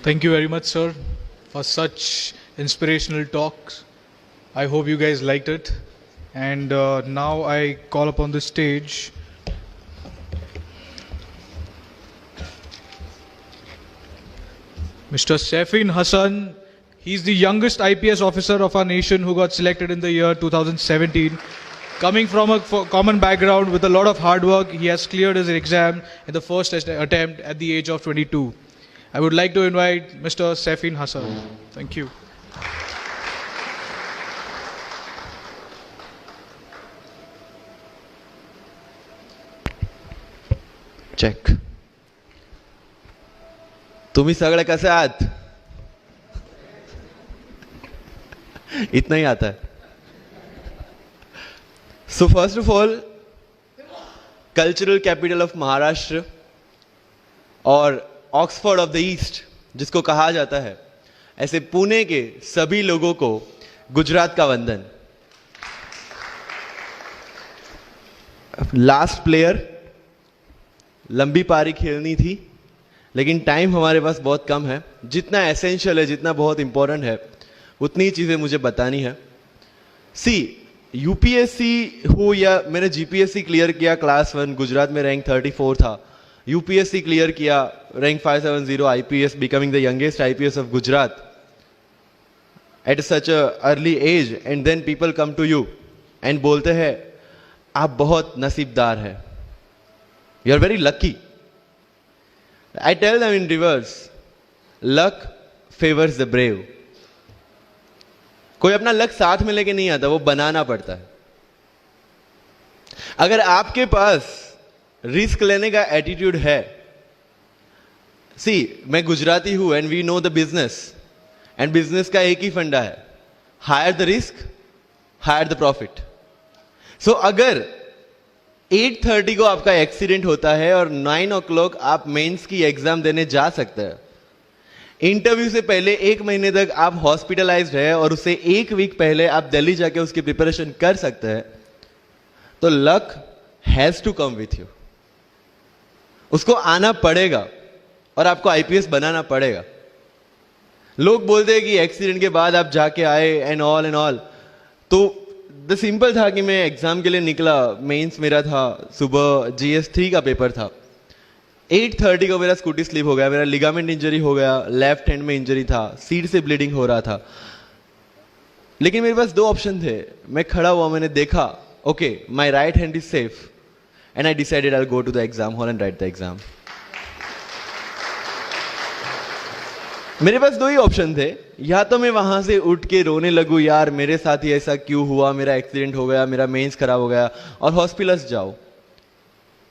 Thank you very much, sir, for such inspirational talks. I hope you guys liked it. And now I call upon the stage Mr. Saifin Hassan. He's the youngest IPS officer of our nation who got selected in the year 2017. Coming from a common background with a lot of hard work, he has cleared his exam in the first attempt at the age of 22. I would like to invite Mr. Saifin Hassan. Thank you. Check. तुम्ही सगळे कसे आहात? इतना ही आता है. So first of all, cultural capital of Maharashtra और Oxford of the east जिसको कहा जाता है, ऐसे पुणे के सभी लोगों को गुजरात का वंदन. लास्ट प्लेयर, लंबी पारी खेलनी थी लेकिन टाइम हमारे पास बहुत कम है. जितना एसेंशियल है, जितना बहुत इंपॉर्टेंट है, उतनी चीजें मुझे बतानी है. सी, यूपीएससी हो या मैंने जीपीएससी क्लियर किया क्लास 1, गुजरात में रैंक 34 था. यूपीएससी क्लियर किया, rank 570, IPS, becoming the youngest IPS of Gujarat at such a early age. And then people come to you and बोलते हैं आप बहुत नसीबदार है, you are very lucky. I tell them in reverse, luck favours the brave. कोई अपना luck साथ में लेके नहीं आता, वो बनाना पड़ता है. अगर आपके पास रिस्क लेने का एटीट्यूड है, सी मैं गुजराती हूं and we know the business, and business का एक ही फंडा है, higher the risk, higher the profit. So अगर 8:30 को आपका एक्सीडेंट होता है और 9 o'clock आप मेंस की एग्जाम देने जा सकते हैं, इंटरव्यू से पहले 1 महीने तक आप हॉस्पिटलाइज्ड है और उससे 1 वीक पहले आप दिल्ली जाके उसकी प्रिपरेशन कर सकते हैं, तो luck has to come with you. उसको आना पड़ेगा और आपको आईपीएस बनाना पड़ेगा. लोग बोलते हैं कि एक्सीडेंट के बाद आप जाके आए एंड ऑल, तो द सिंपल था कि मैं एग्जाम के लिए निकला, मेंस मेरा था, सुबह GS3 का पेपर था. 8:30 को मेरा स्कूटी स्लिप हो गया, मेरा लिगामेंट इंजरी हो गया, लेफ्ट हैंड में इंजरी था, सीट से ब्लीडिंग हो रहा था. लेकिन मेरे पास 2 ऑप्शन थे. मैं खड़ा हुआ, मैंने देखा, okay my right hand is safe, and I decided I will go to the exam hall and write the exam. मेरे पास 2 ही ऑप्शन थे. या तो मैं वहां से उठ के रोने लगूं, यार मेरे साथ ही ऐसा क्यों हुआ, मेरा एक्सीडेंट हो गया, मेरा मेंस खराब हो गया, और हॉस्पिटल जाओ.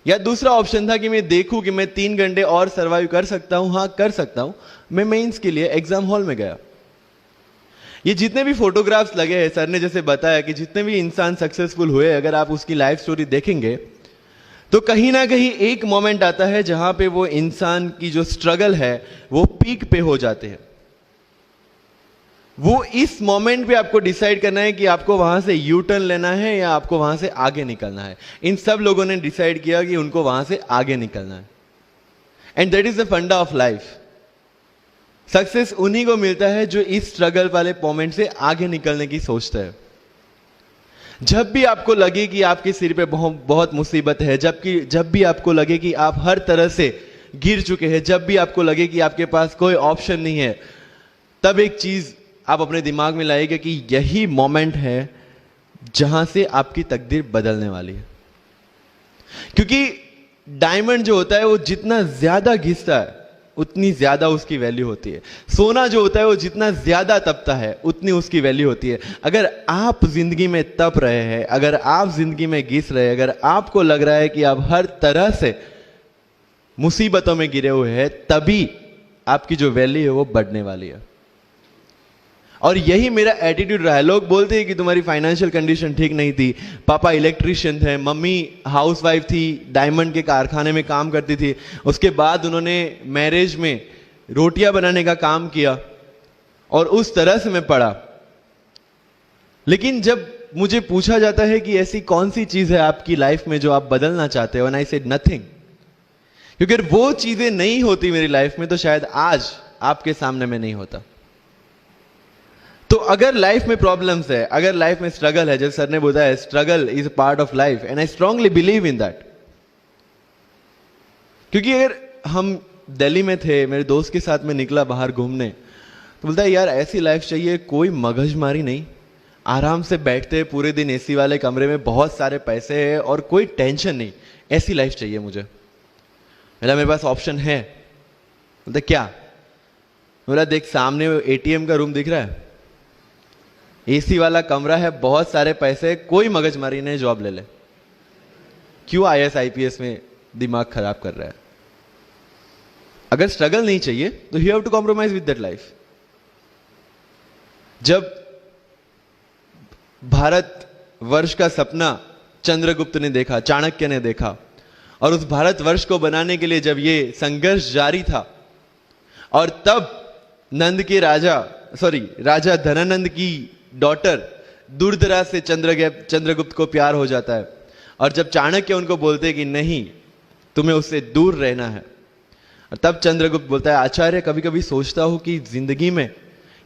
या दूसरा ऑप्शन था कि मैं देखूं कि मैं 3 घंटे और सर्वाइव कर सकता हूं. हाँ, कर सकता हूं. मैं मेंस के लिए एग्जाम हॉल में गया. ये जितने भी फोटोग्राफ्स लगे हैं, सर ने जैसे बताया कि जितने भी इंसान सक्सेसफुल हुए, अगर आप उसकी लाइफ स्टोरी देखेंगे तो कहीं ना कहीं एक मोमेंट आता है जहां पे वो इंसान की जो स्ट्रगल है वो पीक पे हो जाते हैं. वो इस मोमेंट पे आपको डिसाइड करना है कि आपको वहां से यू टर्न लेना है या आपको वहां से आगे निकलना है. इन सब लोगों ने डिसाइड किया कि उनको वहां से आगे निकलना है. एंड दैट इज द फंडा ऑफ लाइफ. सक्सेस उन्हीं को मिलता है जो इस स्ट्रगल वाले मोमेंट से आगे निकलने की सोचते हैं. जब भी आपको लगे कि आपके सिर पे बहुत मुसीबत है, जब भी आपको लगे कि आप हर तरह से गिर चुके हैं, जब भी आपको लगे कि आपके पास कोई ऑप्शन नहीं है, तब एक चीज आप अपने दिमाग में लाइएगा कि यही मोमेंट है जहां से आपकी तकदीर बदलने वाली है. क्योंकि डायमंड जो होता है वो जितना ज्यादा घिसता है उतनी ज्यादा उसकी वैल्यू होती है. सोना जो होता है वो जितना ज्यादा तपता है उतनी उसकी वैल्यू होती है. अगर आप जिंदगी में तप रहे हैं, अगर आप जिंदगी में घिस रहे हैं, अगर आपको लग रहा है कि आप हर तरह से मुसीबतों में गिरे हुए हैं, तभी आपकी जो वैल्यू है वो बढ़ने वाली है. और यही मेरा एटीट्यूड रहा है. लोग बोलते हैं कि तुम्हारी फाइनेंशियल कंडीशन ठीक नहीं थी, पापा इलेक्ट्रिशियन थे, मम्मी हाउसवाइफ थी, डायमंड के कारखाने में काम करती थी, उसके बाद उन्होंने मैरिज में रोटियां बनाने का काम किया और उस तरह से मैं पढ़ा. लेकिन जब मुझे पूछा जाता है कि ऐसी कौन सी चीज है आपकी लाइफ में जो आप बदलना चाहते हो, एंड आई सेड नथिंग. क्योंकि वो चीजें नहीं होती मेरी लाइफ में तो शायद आज आपके सामने में नहीं होता। तो अगर लाइफ में प्रॉब्लम्स है, अगर लाइफ में स्ट्रगल है, जैसे सर ने बोला है struggle is a part of life and I strongly believe in that. क्योंकि अगर हम दिल्ली में थे, मेरे दोस्त के साथ में निकला बाहर घूमने, तो बोलता है यार ऐसी लाइफ चाहिए, कोई मगजमारी नहीं, आराम से बैठते पूरे दिन एसी वाले कमरे में, बहुत सारे पैसे है और कोई टेंशन नहीं, ऐसी लाइफ चाहिए मुझे। मेरे पास ऑप्शन है। बोलते क्या? बोला देख सामने एटीएम का रूम दिख रहा है, एसी वाला कमरा है, बहुत सारे पैसे, कोई मगजमारी नहीं, जॉब ले ले। क्यों आईएएस आईपीएस में दिमाग खराब कर रहा है? अगर स्ट्रगल नहीं चाहिए तो you have to compromise with that life. जब भारत वर्ष का सपना चंद्रगुप्त ने देखा, चाणक्य ने देखा, और उस भारत वर्ष को बनाने के लिए जब ये संघर्ष जारी था, और तब नंद के राजा धनानंद की डॉटर दूरदराज से चंद्रगुप्त को प्यार हो जाता है, और जब चाणक्य उनको बोलते कि नहीं तुम्हें उससे दूर रहना है, और तब चंद्रगुप्त बोलता है आचार्य कभी कभी सोचता हूं कि जिंदगी में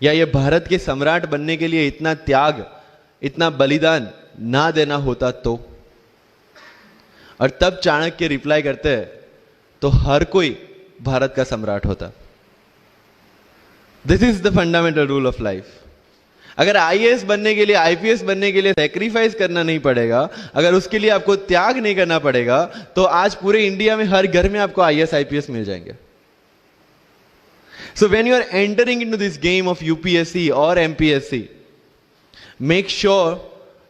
या ये भारत के सम्राट बनने के लिए इतना त्याग, इतना बलिदान ना देना होता तो। और तब चाणक्य रिप्लाई करते हैं तो हर कोई भारत का सम्राट होता। This is the fundamental rule of life. अगर आईएएस बनने के लिए, आईपीएस बनने के लिए सैक्रिफाइस करना नहीं पड़ेगा, अगर उसके लिए आपको त्याग नहीं करना पड़ेगा, तो आज पूरे इंडिया में हर घर में आपको आईएएस आईपीएस मिल जाएंगे। So when you are entering into this game of UPSC or MPSC, make sure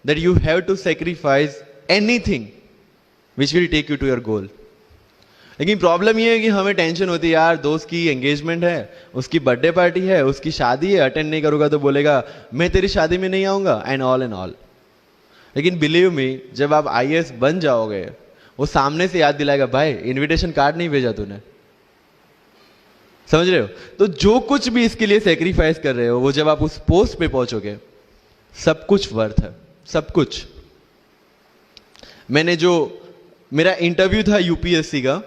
that you have to sacrifice anything which will take you to your goal. लेकिन प्रॉब्लम ये है कि हमें टेंशन होती है यार, दोस्त की एंगेजमेंट है, उसकी बर्थडे पार्टी है, उसकी शादी है, अटेंड नहीं करूंगा तो बोलेगा मैं तेरी शादी में नहीं आऊंगा, एंड ऑल। लेकिन बिलीव मी, जब आप आईएएस बन जाओगे, वो सामने से याद दिलाएगा भाई इनविटेशन कार्ड नहीं भेजा तूने। समझ रहे हो? तो जो कुछ भी इसके लिए सेक्रीफाइस कर रहे हो, वो जब आप उस पोस्ट पे पहुंचोगे, सब कुछ वर्थ है, सब कुछ। मेरा इंटरव्यू था यूपीएससी का,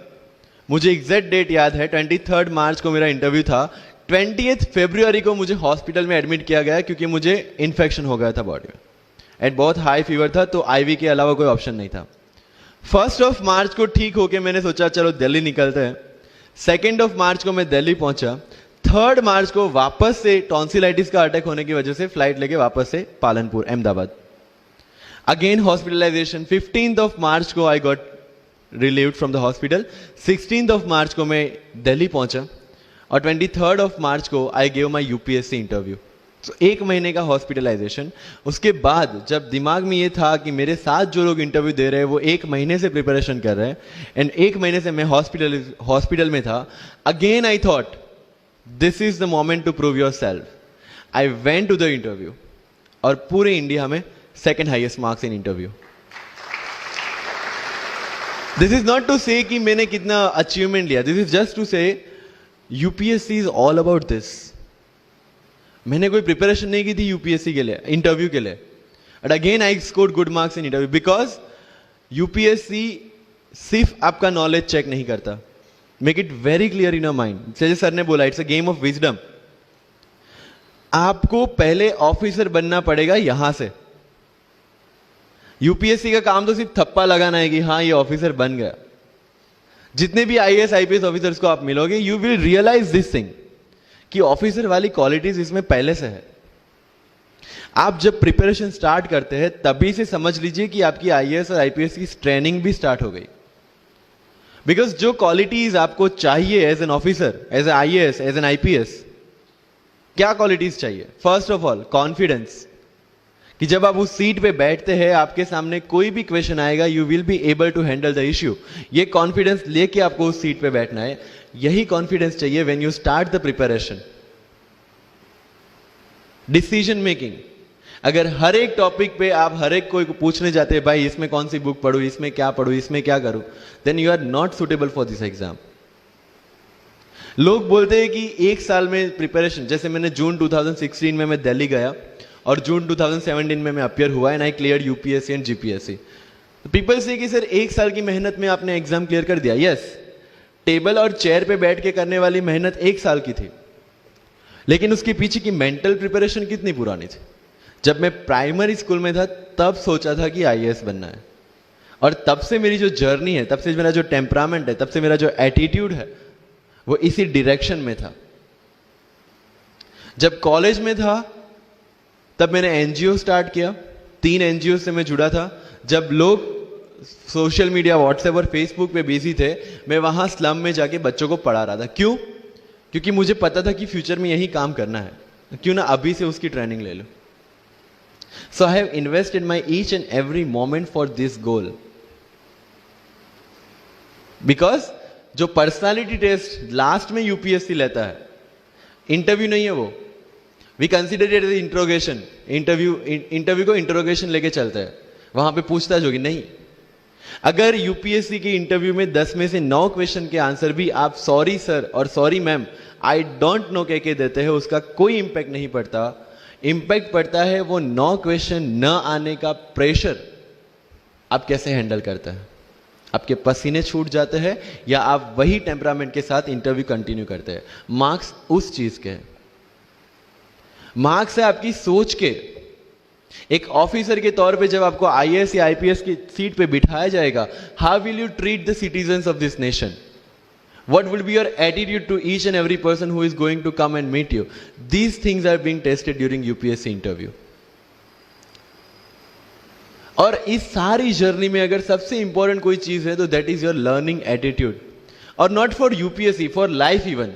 मुझे एग्जैक्ट डेट याद है, 23 मार्च को मेरा इंटरव्यू था। 20 फरवरी को मुझे हॉस्पिटल में एडमिट किया गया क्योंकि मुझे इन्फेक्शन हो गया था बॉडी में, एंड बहुत हाई फीवर था, तो आईवी के अलावा कोई ऑप्शन नहीं था। 1 मार्च को ठीक होके मैंने सोचा चलो दिल्ली निकलते हैं। 2 मार्च को मैं दिल्ली पहुंचा। 3 मार्च को वापस से टॉन्सिलाइटिस का अटैक होने की वजह से फ्लाइट लेके वापस से पालनपुर, अहमदाबाद, अगेन हॉस्पिटलाइजेशन। 15 मार्च को I got relieved from the hospital. 16 मार्च को मैं दिल्ली पहुंचा, और 23 मार्च को I gave my UPSC interview. तो 1 महीने का हॉस्पिटलाइजेशन। उसके बाद जब दिमाग में ये था कि मेरे साथ जो लोग इंटरव्यू दे रहे हैं वो 1 महीने से प्रिपरेशन कर रहे हैं, एंड 1 महीने से मैं हॉस्पिटल में था, again I thought this is the moment to prove yourself. I went to the interview, और पूरे इंडिया में 2nd highest marks in interview. This is not to say कि मैंने कितना अचीवमेंट लिया, this is just to say UPSC is all about this. मैंने कोई preparation नहीं की थी यूपीएससी के लिए, इंटरव्यू के लिए, but again I scored good marks in interview, because UPSC सिर्फ आपका नॉलेज चेक नहीं करता। Make it very clear in your mind. जैसे सर ने बोला, it's a game of wisdom. आपको पहले ऑफिसर बनना पड़ेगा यहां से। यूपीएससी का काम तो सिर्फ थप्पा लगाना है कि हाँ ये ऑफिसर बन गया। जितने भी आईएएस आईपीएस ऑफिसर्स को आप मिलोगे, you will realise this thing कि ऑफिसर वाली क्वालिटीज इसमें पहले से है। आप जब प्रिपरेशन स्टार्ट करते हैं तभी से समझ लीजिए कि आपकी आईएएस और आईपीएस की ट्रेनिंग भी स्टार्ट हो गई। बिकॉज जो क्वालिटीज आपको चाहिए as an officer, as an IAS, as an IPS, क्या क्वालिटीज चाहिए? फर्स्ट ऑफ ऑल कॉन्फिडेंस, कि जब आप उस सीट पे बैठते हैं, आपके सामने कोई भी क्वेश्चन आएगा, you will be able to handle the issue. ये कॉन्फिडेंस लेके आपको उस सीट पे बैठना है। यही कॉन्फिडेंस चाहिए when you start the preparation. Decision making, अगर हर एक टॉपिक पे आप हर एक कोई को पूछने जाते हैं भाई इसमें कौन सी बुक पढूं, इसमें क्या पढूं, इसमें क्या करूं, then you are not suitable for this exam. लोग बोलते हैं कि 1 साल में प्रिपरेशन, जैसे मैंने जून 2016 में मैं दिल्ली गया और जून 2017 में मैं अपियर हुआ and I clear UPSC and GPSC. People से कि सर 1 साल की मेहनत में आपने एग्जाम क्लियर कर दिया। यस, टेबल और चेयर पे बैठ के करने वाली मेहनत 1 साल की थी, लेकिन उसके पीछे की मेंटल प्रिपरेशन कितनी पुरानी थी। जब मैं प्राइमरी स्कूल में था तब सोचा था कि आईएएस बनना है, और तब से मेरी जो जर्नी है, तब से मेरा जो टेम्परामेंट है, तब से मेरा जो एटीट्यूड है, वो इसी डायरेक्शन में था। जब कॉलेज में था तब मैंने एनजीओ स्टार्ट किया, 3 एनजीओ से मैं जुड़ा था। जब लोग सोशल मीडिया, व्हाट्सएप और फेसबुक पे बिजी थे, मैं वहां स्लम में जाके बच्चों को पढ़ा रहा था। क्यों? क्योंकि मुझे पता था कि फ्यूचर में यही काम करना है, क्यों ना अभी से उसकी ट्रेनिंग ले लूं। So I have invested my each and every moment for this goal, because जो पर्सनालिटी टेस्ट लास्ट में यूपीएससी लेता है, इंटरव्यू नहीं है वो, we consider it as interrogation. Interview को इंट्रोगेशन लेके चलते हैं, वहां पे पूछताछ होगी नहीं। अगर यूपीएससी के इंटरव्यू में 10 में से 9 क्वेश्चन के आंसर भी आप सॉरी सर और sorry ma'am, I don't know कह के देते हैं, उसका कोई इंपैक्ट नहीं पड़ता। इंपैक्ट पड़ता है वो 9 क्वेश्चन न आने का प्रेशर आप कैसे हैंडल करते हैं। आपके पसीने छूट जाते हैं या आप वही टेम्परामेंट के साथ इंटरव्यू कंटिन्यू करते हैं। मार्क्स उस चीज के, मार्क्स है आपकी सोच के। एक ऑफिसर के तौर पे जब आपको आईएएस या आईपीएस की सीट पे बिठाया जाएगा, how will you treat the citizens of this nation? What will be your attitude to each and every person who is going to come and meet you? These things are being tested during UPSC interview. और इस सारी journey में अगर सबसे important कोई चीज है तो that is your learning attitude, और not for UPSC, for life even.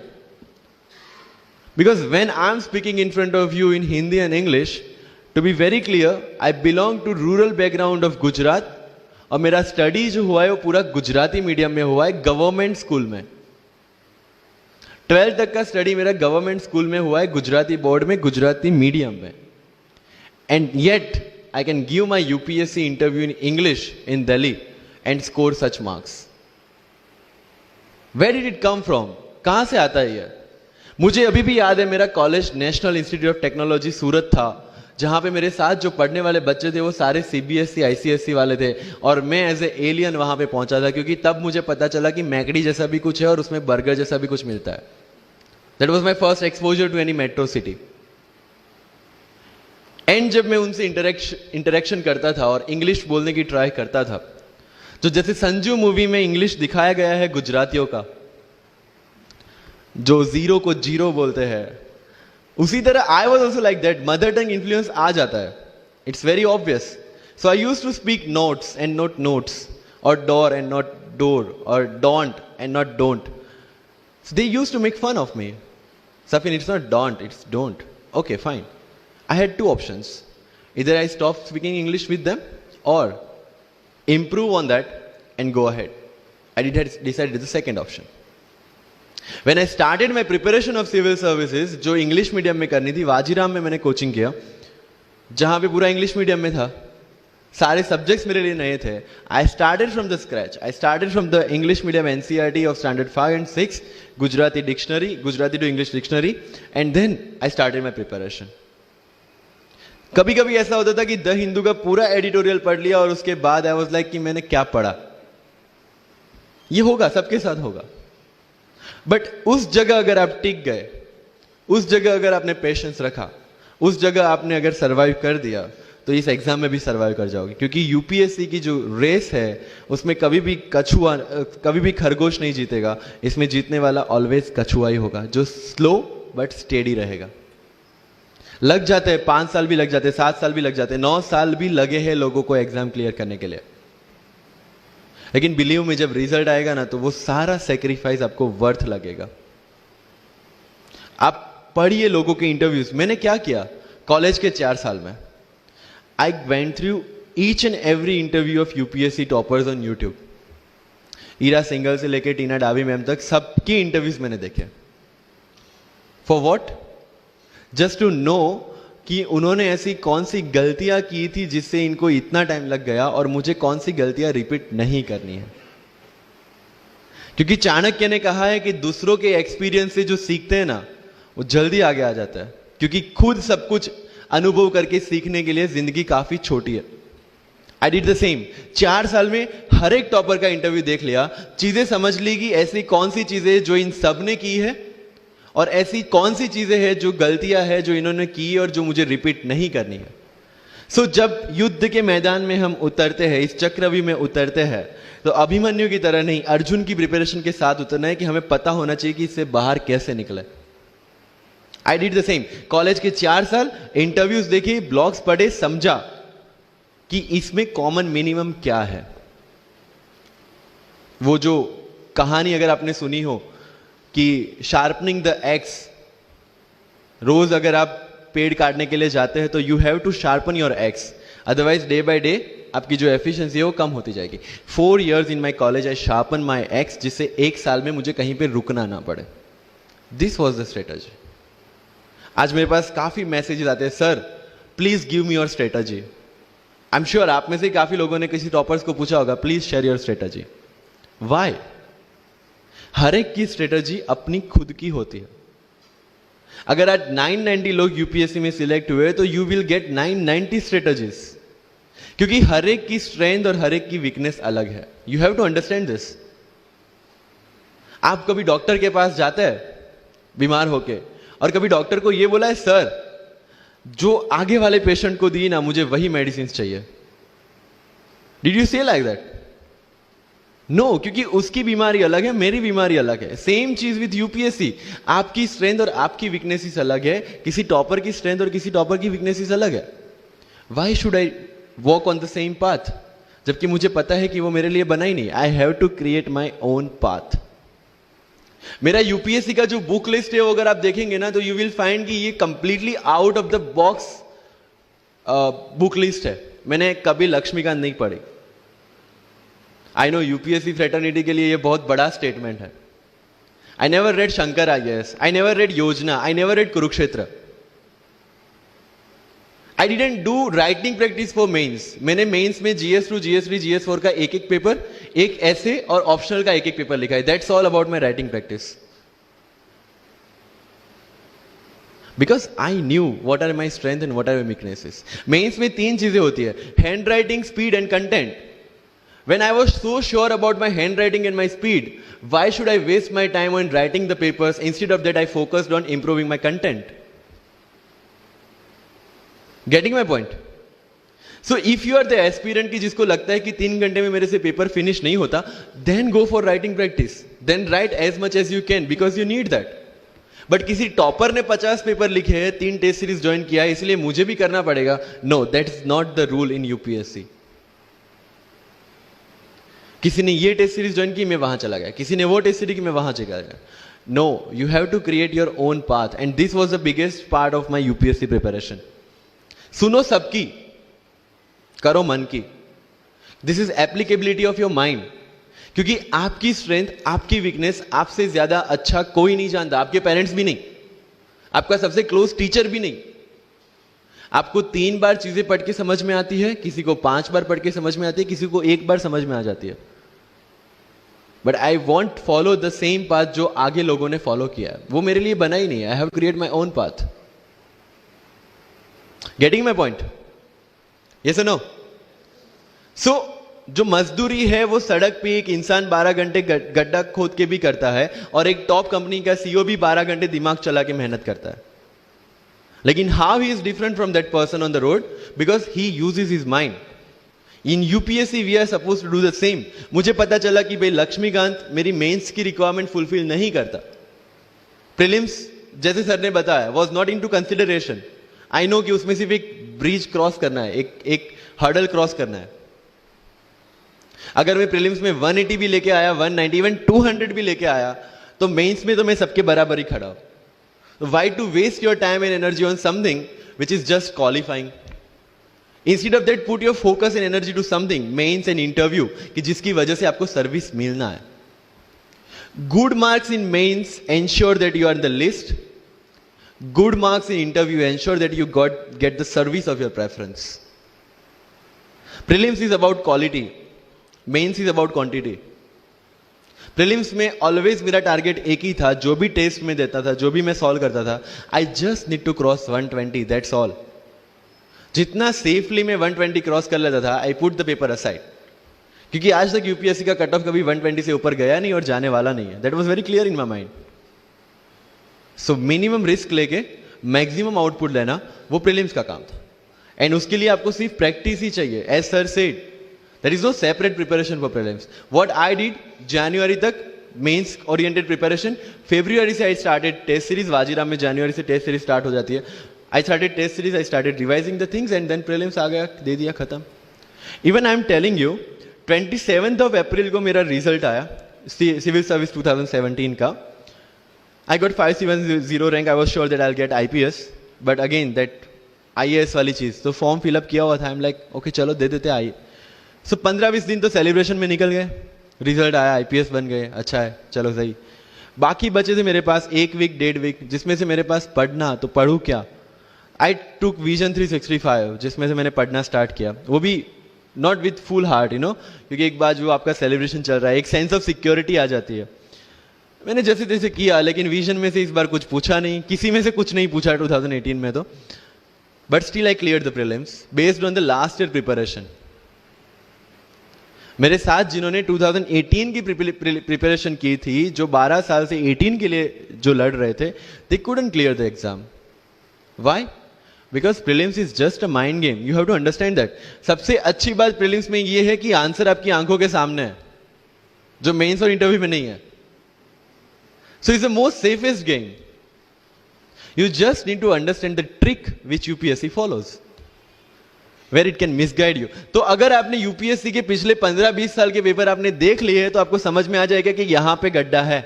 Because when I am speaking in front of you in Hindi and English, to be very clear, I belong to rural background of Gujarat, और मेरा study जो हुआ है वो पूरा Gujarati medium में हुआ है, गवर्नमेंट स्कूल में। 12th तक का स्टडी मेरा गवर्नमेंट स्कूल में हुआ है, गुजराती बोर्ड में, गुजराती मीडियम में। And yet I can give my UPSC interview in English in Delhi and score such marks. Where did it come from? कहां से आता है ये? मुझे अभी भी याद है, मेरा college national institute of technology Surat था, जहां पे मेरे साथ जो पढ़ने वाले बच्चे थे वो सारे सीबीएसई आईसीएसई वाले थे, और मैं एज ए एलियन वहां पे पहुंचा था, क्योंकि तब मुझे पता चला कि मैकडी जैसा भी कुछ है और उसमें बर्गर जैसा भी कुछ मिलता है। That was my first exposure to any metro city. एंड जब मैं उनसे इंटरेक्शन करता था और इंग्लिश बोलने की ट्राई करता था, तो जैसे संजू मूवी में इंग्लिश दिखाया गया है गुजरातियों का, जो जीरो को जीरो बोलते हैं, उसी तरह I was also like that. Mother tongue influence आ जाता है, it's very obvious. So I use to speak notes and not notes, और डोर एंड नॉट डोर, और don't and not don't. So they used to make fun of me. Safin, it's not don't, it's don't. Okay, fine. I had 2 options. Either I stop speaking English with them or improve on that and go ahead. I decided the second option. When I started my preparation of civil services, जो English medium में करनी थी, वाजीराम में मैंने coaching किया, जहां पे पूरा इंग्लिश मीडियम में था, सारे सब्जेक्ट्स मेरे लिए नए थे। I started from the scratch. I started from the English medium NCERT of standard 5 and 6, Gujarati dictionary, Gujarati to English dictionary, and then I started my preparation. कभी कभी ऐसा होता था कि द हिंदू का पूरा एडिटोरियल पढ़ लिया और उसके बाद आई वाज लाइक कि मैंने क्या पढ़ा। ये होगा, सबके साथ होगा। बट उस जगह अगर आप टिक गए, उस जगह अगर आपने पेशेंस रखा, उस जगह आपने अगर सर्वाइव कर दिया, तो इस एग्जाम में भी सर्वाइव कर जाओगे। क्योंकि यूपीएससी की जो रेस है उसमें कभी भी कछुआ, कभी भी खरगोश नहीं जीतेगा। इसमें जीतने वाला ऑलवेज कछुआ ही होगा, जो स्लो बट स्टेडी रहेगा। लग जाते हैं 5 साल भी लग जाते हैं, 7 साल भी लग जाते हैं, 9 साल भी लगे हैं लोगों को एग्जाम क्लियर करने के लिए। लेकिन बिलीव में जब रिजल्ट आएगा ना, तो वो सारा सेक्रीफाइस आपको वर्थ लगेगा। आप पढ़िए लोगों के इंटरव्यूज। मैंने क्या किया कॉलेज के 4 साल में, I went through each and every interview of UPSC toppers on YouTube. Ira Singhal से लेके टीना डावी मैम तक सबकी इंटरव्यूज मैंने देखे। For what? Just to know कि उन्होंने ऐसी कौन सी गलतियां की थी जिससे इनको इतना टाइम लग गया, और मुझे कौन सी गलतियां रिपीट नहीं करनी है। क्योंकि चाणक्य ने कहा है कि दूसरों के एक्सपीरियंस से जो सीखते हैं ना, वो जल्दी आगे आ जाता है। क्योंकि खुद सब कुछ अनुभव करके सीखने के लिए जिंदगी काफी छोटी है। I did the same. 4 साल में हर एक टॉपर का इंटरव्यू देख लिया, चीजें समझ ली कि ऐसी कौन सी चीजें जो इन सब ने की है और ऐसी कौन सी चीजें हैं जो गलतियां हैं जो इन्होंने की और जो मुझे रिपीट नहीं करनी है। सो जब युद्ध के मैदान में हम उतरते हैं, इस चक्रव्यूह में उतरते हैं, तो अभिमन्यु की तरह नहीं, अर्जुन की प्रिपरेशन के साथ उतरना है कि हमें पता होना चाहिए कि इससे बाहर कैसे निकले। I did the same. College के 4 साल इंटरव्यूज देखे, ब्लॉग्स पढ़े, समझा कि इसमें कॉमन मिनिमम क्या है। वो जो कहानी अगर आपने सुनी हो कि शार्पनिंग द एक्स, रोज अगर आप पेड़ काटने के लिए जाते हैं तो you have to sharpen your axe, otherwise day by day आपकी जो एफिशिएंसी है वो कम होती जाएगी। 4 years in my college I sharpen my x, जिससे 1 साल में मुझे कहीं पे रुकना ना पड़े। This was the strategy. आज मेरे पास काफी मैसेजेस आते हैं, sir please give me your strategy. I am sure आप में से काफी लोगों ने किसी टॉपर्स को पूछा होगा, please share your strategy. Why? हर एक की स्ट्रेटजी अपनी खुद की होती है। अगर आज 990 लोग यूपीएससी में सिलेक्ट हुए तो यू विल गेट 990 स्ट्रेटजीज, क्योंकि हर एक की स्ट्रेंथ और हर एक की वीकनेस अलग है। You have to understand this. आप कभी डॉक्टर के पास जाते हैं बीमार होके, और कभी डॉक्टर को यह बोला है, सर जो आगे वाले पेशेंट को दी ना, मुझे वही मेडिसिन चाहिए। डिड यू से लाइक दैट? नो, क्योंकि उसकी बीमारी अलग है, मेरी बीमारी अलग है। सेम चीज विद यूपीएससी। आपकी स्ट्रेंथ और आपकी वीकनेसेस अलग है, किसी टॉपर की स्ट्रेंथ और किसी टॉपर की वीकनेसेस अलग है। Why should I walk on the same path, जबकि मुझे पता है कि वो मेरे लिए बना ही नहीं। I have to create my own path. मेरा यूपीएससी का जो बुक लिस्ट है वो अगर आप देखेंगे ना, तो यू विल फाइंड कि ये completely out of the box book list है। मैंने कभी लक्ष्मीकांत नहीं पढ़ी। आई नो यूपीएससी फ्रेटर्निटी के लिए ये बहुत बड़ा स्टेटमेंट है। I never read Shankar IAS, I never read Yojana, I never read Kurukshetra. I didn't do writing practice for mains. मैंने मेंस में GS2, GS3, GS4 का एक पेपर, एक ऐसे और ऑप्शनल का एक पेपर लिखा है। That's all about my writing practice. Because I knew what are my strength and what are my weaknesses. Mains में 3 चीजें होती है, handwriting, speed and content. When I was so sure about my handwriting and my speed, why should I waste my time on writing the papers? Instead of that, I focused on improving my content. Getting my point? So if you are the aspirant की जिसको लगता है कि 3 घंटे में मेरे से paper finish नहीं होता, then go for writing practice. Then write as much as you can because you need that. But किसी टॉपर ने 50 पेपर लिखे हैं, 3 टेस्ट सीरीज ज्वाइन किया है, इसलिए मुझे भी करना पड़ेगा। No, that's not the rule in UPSC. किसी ने ये टेस्ट सीरीज ज्वाइन की, मैं वहां चला गया, किसी ने वो टेस्ट सीरीज की, मैं वहां चला गया। No, you have to create your own path, and this was the biggest part of my UPSC preparation. सुनो सबकी, करो मन की। This is applicability of your mind, क्योंकि आपकी स्ट्रेंथ, आपकी वीकनेस आपसे ज्यादा अच्छा कोई नहीं जानता। आपके पेरेंट्स भी नहीं, आपका सबसे क्लोज टीचर भी नहीं। आपको 3 बार चीजें पढ़ के समझ में आती है, किसी को 5 बार पढ़ के समझ में आती है, किसी को 1 बार समझ में आ जाती है। But I want follow the same path जो आगे लोगों ने फॉलो किया है। वो मेरे लिए बना ही नहीं है। I have create my own path. Getting my point? Yes और नो? सो जो मजदूरी है वो सड़क पे एक इंसान 12 घंटे गड्ढा खोद के भी करता है, और एक टॉप कंपनी का सीईओ भी 12 घंटे दिमाग चला के मेहनत करता है। लेकिन how he is different from that person on the road? Because he uses his mind. In UPSC we are suppose to do the same. मुझे पता चला कि भाई लक्ष्मीकांत मेरी मेंस की रिक्वायरमेंट फुलफिल नहीं करता। प्रीलिम्स, जैसे सर ने बताया, was not into consideration. I know कि उसमें सिर्फ एक ब्रिज क्रॉस करना है, एक हर्डल क्रॉस करना है। अगर मैं प्रीलिम्स में 180 भी लेके आया, 190, इवन 200 भी लेके आया, तो मेंस में तो मैं सबके बराबर ही खड़ा हूं। Why to waste your time and energy on something which is just qualifying? Instead of that, put your focus and energy to something, mains and interview, कि जिसकी वजह से आपको सर्विस मिलना है। Good marks in mains ensure that you are in the list. Good marks in interview ensure that you get the service of your preference. Prelims is about quality. Mains is about quantity. Prelims में always मेरा target एक ही था, जो भी test में देता था, जो भी मैं सॉल्व करता था, I just need to cross 120, that's all. जितना सेफली मैं 120 क्रॉस कर लेता था, I put the paper aside, क्योंकि आज तक यूपीएससी का कट ऑफ कभी 120 से ऊपर गया नहीं और जाने वाला नहीं है। That was very clear in my mind. So minimum risk लेके मैक्सिमम आउटपुट लेना वो प्रीलिम्स का काम था, एंड उसके लिए आपको सिर्फ प्रैक्टिस ही चाहिए. As sir said, there is no separate preparation for prelims. What I did, जनवरी तक मेंस ओरिएंटेड प्रिपरेशन, फरवरी से I started test series. Vajiram में जनवरी से टेस्ट सीरीज स्टार्ट हो जाती है. I started test series, I started revising the things, and then prelims आ गया, दे दिया, खत्म. Even I am telling you, 27th of April को मेरा रिजल्ट आया सिविल सर्विस 2017 का. I got 570 rank. I was sure that I'll get IPS, but again that IAS वाली चीज, तो फॉर्म फिलअप किया हुआ था. I'm like okay चलो दे देते आई. सो 15-20 दिन तो सेलिब्रेशन में निकल गए. रिजल्ट आया, IPS बन गए, अच्छा है, चलो सही. बाकी बचे थे मेरे पास 1 वीक 1.5 वीक, जिसमें से मेरे पास पढ़ना, तो पढ़ूँ क्या. आई टुक विजन 365, जिसमें से मैंने पढ़ना स्टार्ट किया. वो भी not with full heart, you know, क्योंकि एक बार जो आपका सेलिब्रेशन चल रहा है, एक सेंस ऑफ सिक्योरिटी आ जाती है. मैंने जैसे तैसे किया, लेकिन विजन में से इस बार कुछ पूछा नहीं, किसी में से कुछ नहीं पूछा 2018 में तो. But still I clear the prelims based on the last year preparation. मेरे साथ जिन्होंने 2018 की प्रिपरेशन की थी, जो 12 साल से 18 के लिए जो लड़ रहे थे, they couldn't clear the exam. Why? Because prelims is just a mind game. You have to understand that. सबसे अच्छी बात प्रीलिम्स में ये है कि आंसर आपकी आंखों के सामने है, जो मेंस और इंटरव्यू में नहीं है. So it's the most safest game. You just need to understand the trick which UPSC follows, where it can misguide you. तो अगर आपने यूपीएससी के पिछले 15-20 साल के पेपर आपने देख लिए हैं, तो आपको समझ में आ जाएगा कि यहां पे गड्ढा है.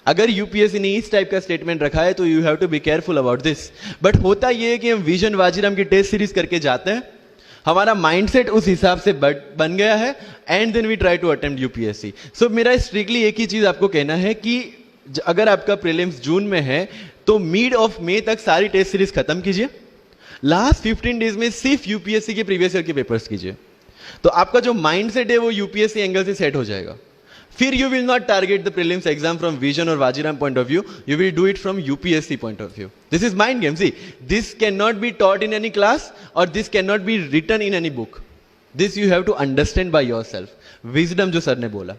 अगर यूपीएससी ने इस टाइप का स्टेटमेंट रखा है, तो you have to be careful about this. But होता यह है कि हम विजन वाजीराम की टेस्ट सीरीज करके जाते हैं, हमारा माइंडसेट उस हिसाब से बन गया है, and then we try to attempt UPSC. So मेरा स्ट्रिक्टली एक ही चीज आपको कहना है कि अगर आपका प्रीलिम्स जून में है, तो मिड ऑफ मई तक सारी टेस्ट सीरीज खत्म कीजिए. लास्ट 15 डेज में सिर्फ यूपीएससी के प्रीवियस ईयर के पेपर्स कीजिए, तो आपका जो माइंडसेट है वो यूपीएससी एंगल से सेट हो जाएगा. फिर you will not target the prelims exam from Vision और Vajiram point of view, you will do it from UPSC point of view. This is mind game. See, this can not be taught in any class, और this can not be written in any book. This you have to understand by yourself. Wisdom जो sir ने बोला,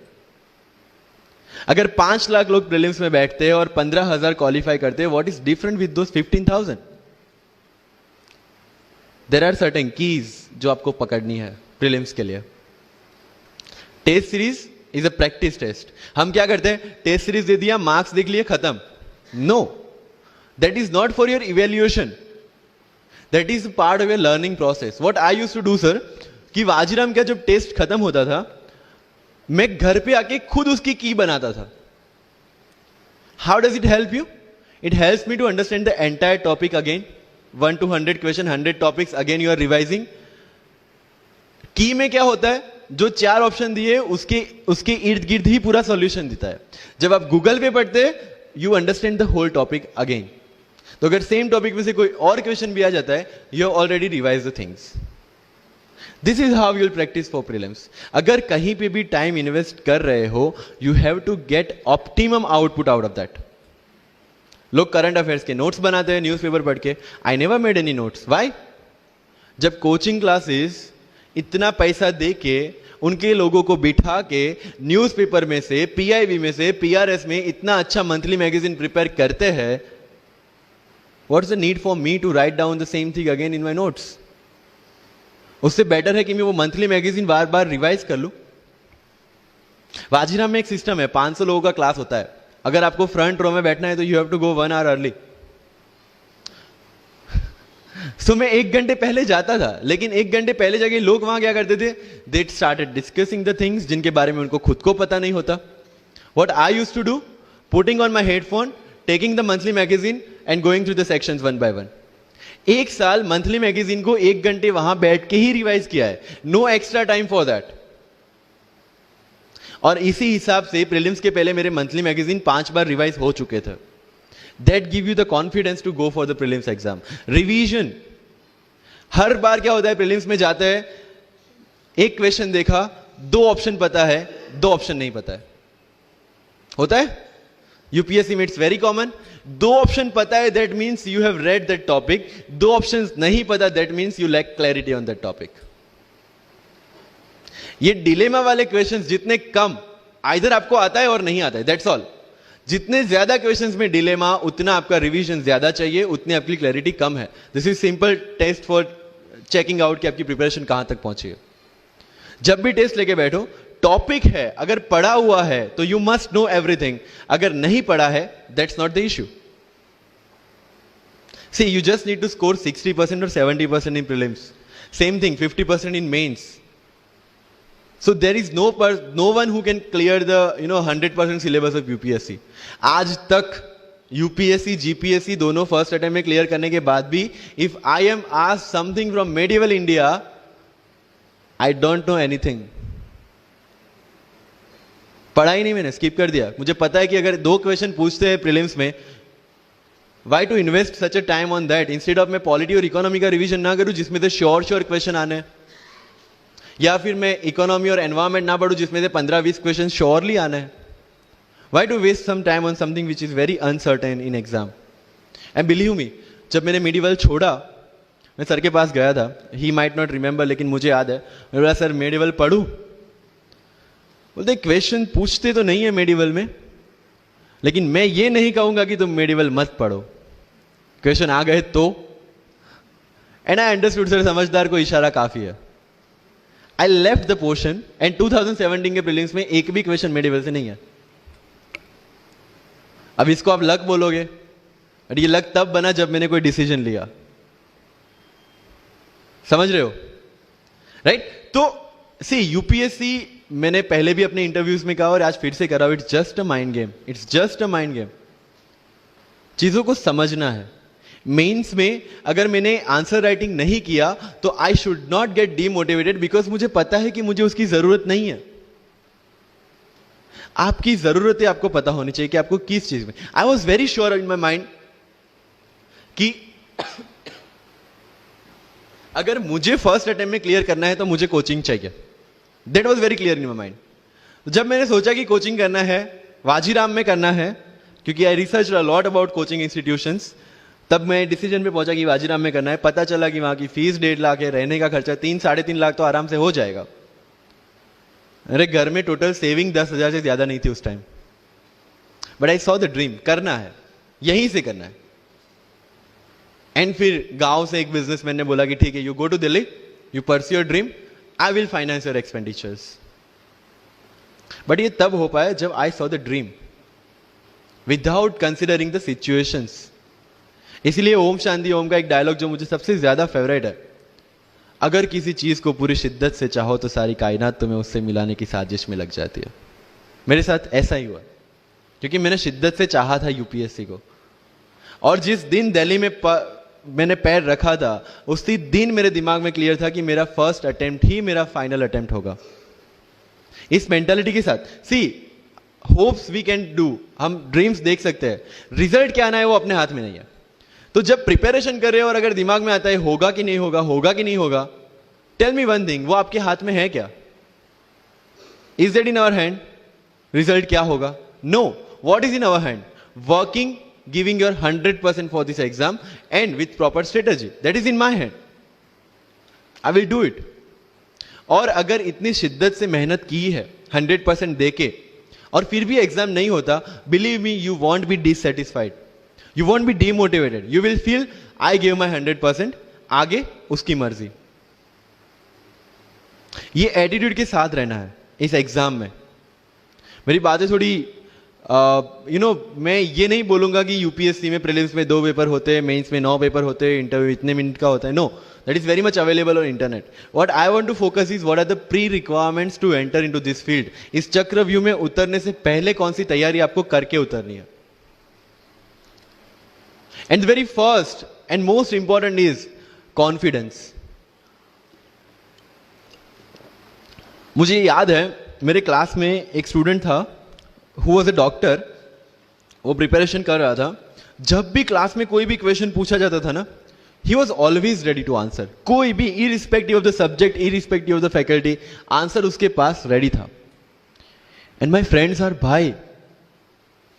अगर 5 लाख लोग prelims में बैठते हैं और 15,000 क्वालिफाई करते हैं, what is different with those 15,000? There are certain keys जो आपको पकड़नी है प्रीलिम्स के लिए. Test series is a practice test. हम क्या करते हैं, टेस्ट सीरीज दे दिया, मार्क्स देख लिए, खत्म. No, that is not for your evaluation, that is part of your learning process. What I used to do sir, कि वाजीराम का जब टेस्ट खत्म होता था, मैं घर पे आके खुद उसकी की बनाता था. How does it help you? It helps me to understand the entire topic again. 1 to 100 question, 100 topics, again you are revising. की में क्या होता है, जो 4 ऑप्शन दिए उसके इर्द गिर्द ही पूरा सॉल्यूशन देता है. जब आप गूगल पे पढ़ते, you understand the whole topic again. तो अगर सेम टॉपिक में से कोई और क्वेश्चन भी आ जाता है, you have already revise the things. This is how you will practise for prelims. अगर कहीं पे भी टाइम इन्वेस्ट कर रहे हो, you have to get optimum output out of that. लोग करंट अफेयर्स के नोट्स बनाते हैं न्यूज़पेपर पढ़ के. I never made any notes. Why? जब कोचिंग क्लासेस इतना पैसा दे के उनके लोगों को बिठा के न्यूज़पेपर में से, पीआईबी में से, पीआरएस में इतना अच्छा मंथली मैगजीन प्रिपेयर करते हैं, what's the need for me to write down the same thing again in my notes? उससे बेटर है कि मैं वो मंथली मैगजीन बार बार रिवाइज कर लूं. वाजीराम में एक सिस्टम है, 500 लोगों का क्लास होता है. अगर आपको फ्रंट रो में बैठना है, तो you have to go 1 hour early. So मैं 1 घंटे पहले जाता था, लेकिन 1 घंटे पहले जाके लोग वहां क्या करते थे, they started discussing the things जिनके बारे में उनको खुद को पता नहीं होता. What I used to do, putting on my headphone, taking the monthly magazine and going through the sections 1 by 1. 1 साल मंथली मैगजीन को 1 घंटे वहां बैठ के ही रिवाइज किया है. No extra time for that. और इसी हिसाब से प्रीलिम्स के पहले मेरे मंथली मैगजीन 5 बार रिवाइज हो चुके थे. That give you the confidence to go for the prelims exam. Revision. हर बार क्या होता है, प्रीलिम्स में जाते हैं, एक क्वेश्चन देखा, 2 ऑप्शन पता है, 2 ऑप्शन नहीं पता है. होता है यूपीएससी में, इट्स वेरी कॉमन. 2 ऑप्शन पता है, that means you have read that topic. 2 option नहीं पता, that means you lack clarity on that topic. ये डिलेमा वाले क्वेश्चंस जितने कम, आइदर आपको आता है और नहीं आता है, दैट्स ऑल. जितने ज्यादा क्वेश्चंस में डिलेमा, उतना आपका रिवीजन ज्यादा चाहिए, उतनी आपकी क्लैरिटी कम है. This is simple test for checking out कि आपकी प्रिपरेशन कहां तक पहुंची है. जब भी टेस्ट लेके बैठो, टॉपिक है, अगर पढ़ा हुआ है तो यू मस्ट नो एवरीथिंग. अगर नहीं पढ़ा है, that's not the issue. See, you just need to score 60% or 70% in prelims. Same thing, 50% in mains. So there is no one who can clear the 100% syllabus of UPSC. आज तक UPSC, GPSC दोनों first attempt में clear करने के बाद भी, if I am asked something from medieval India, I don't know anything. पढ़ा ही नहीं, मैंने स्किप कर दिया. मुझे पता है कि अगर 2 क्वेश्चन पूछते हैं प्रीलिम्स में, why to invest such a time on that, instead of मैं पॉलिटी और इकोनॉमी का रिवीजन ना करूं जिसमें से श्योर क्वेश्चन आने, या फिर मैं इकोनॉमी और एनवायरमेंट ना पढ़ूं जिसमें से 15-20 क्वेश्चन श्योरली आने हैं. Why to waste some time on something which is very uncertain in exam. And believe me, जब मैंने मेडिवल छोड़ा, मैं सर के पास गया था. ही माइट नॉट रिमेंबर, लेकिन मुझे याद है. मैं बोला, सर मेडिवल पढ़ूं? बोलते क्वेश्चन पूछते तो नहीं है मेडिवल में, लेकिन मैं ये नहीं कहूंगा कि तुम मेडिवल मत पढ़ो. क्वेश्चन आ गए तो. एंड आई अंडरस्टूड, सर समझदार को इशारा काफी है. I left the portion and 2017 के प्रीलिम्स में एक भी क्वेश्चन मेडिवल से नहीं है. अब इसको आप लक बोलोगे, और ये लक तब बना जब मैंने कोई डिसीजन लिया. समझ रहे हो, राइट? तो सी, यूपीएससी मैंने पहले भी अपने इंटरव्यूज में कहा और आज फिर से कर रहा हूं, it's just a mind game. It's just a mind game. चीजों को समझना है. मेंस में अगर मैंने आंसर राइटिंग नहीं किया तो I should not gate demotivated, because मुझे पता है कि मुझे उसकी जरूरत नहीं है. आपकी जरूरतें आपको पता होनी चाहिए कि आपको किस चीज में. I was very sure in my mind कि अगर मुझे फर्स्ट अटेम्प्ट में क्लियर करना है तो मुझे कोचिंग चाहिए. That was very clear in my mind. जब मैंने सोचा कि कोचिंग करना है, वाजीराम में करना है, क्योंकि I research a lot about coaching institutions, तब मैं डिसीजन पे पहुंचा कि वाजीराम में करना है. पता चला कि वहां की फीस 1.5 लाख है, रहने का खर्चा 3-3.5 लाख तो आराम से हो जाएगा. अरे घर में टोटल सेविंग 10,000 से ज्यादा नहीं थी उस time. But I saw the dream, करना है, यहीं से करना है. एंड फिर गांव से एक बिजनेसमैन ने बोला कि ठीक है, you go to Delhi, you pursue your dream, I will finance your expenditures. But ये तब हो पाया जब I saw the dream without considering the situations. इसलिए ओम शांति ओम का एक डायलॉग जो मुझे सबसे ज्यादा फेवरेट है, अगर किसी चीज को पूरी शिद्दत से चाहो तो सारी कायनात तुम्हें उससे मिलाने की साजिश में लग जाती है. मेरे साथ ऐसा ही हुआ, क्योंकि मैंने शिद्दत से चाहा था यूपीएससी को. और जिस दिन दिल्ली में मैंने पैर रखा था, उसी दिन मेरे दिमाग में क्लियर था कि मेरा फर्स्ट अटेम्प्ट ही मेरा फाइनल अटेम्प्ट होगा. इस मेंटालिटी के साथ, सी, होप्स वी कैन डू, हम ड्रीम्स देख सकते हैं, रिजल्ट क्या आना है वो अपने हाथ में नहीं है. तो जब प्रिपरेशन कर रहे हो और अगर दिमाग में आता है होगा कि नहीं होगा, होगा कि नहीं होगा, टेल मी वन थिंग, वो आपके हाथ में है क्या? Is that in our hand? Result क्या होगा? No. What is in our hand? Working, giving your 100% for this exam and with proper strategy. That is in my hand. I will do it. और अगर इतनी शिद्दत से मेहनत की है 100% देके और फिर भी एग्जाम नहीं होता, believe me, you won't be dissatisfied. You won't be demotivated. You will feel I gave my 100%. आगे उसकी मर्जी. ये एटीट्यूड के साथ रहना है इस एग्जाम में. मेरी बातें थोड़ी मैं ये नहीं बोलूंगा कि यूपीएससी में प्रीलिम्स में 2 पेपर होते हैं, मेंस में 9 पेपर होते हैं, इंटरव्यू इतने मिनट का होता है. No, that is very much available on internet. What I want to focus is what are the pre requirements to enter into this field. इस चक्रव्यूह में उतरने से पहले कौन सी तैयारी आपको करके उतरनी है. And very first and most important is confidence. मुझे याद है मेरे क्लास में एक स्टूडेंट था who was a doctor. वो प्रिपरेशन कर रहा था. जब भी क्लास में कोई भी क्वेश्चन पूछा जाता था ना, he was always ready to answer. कोई भी, irrespective of the subject, irrespective of the faculty, answer उसके पास रेडी था. and my friends are, भाई,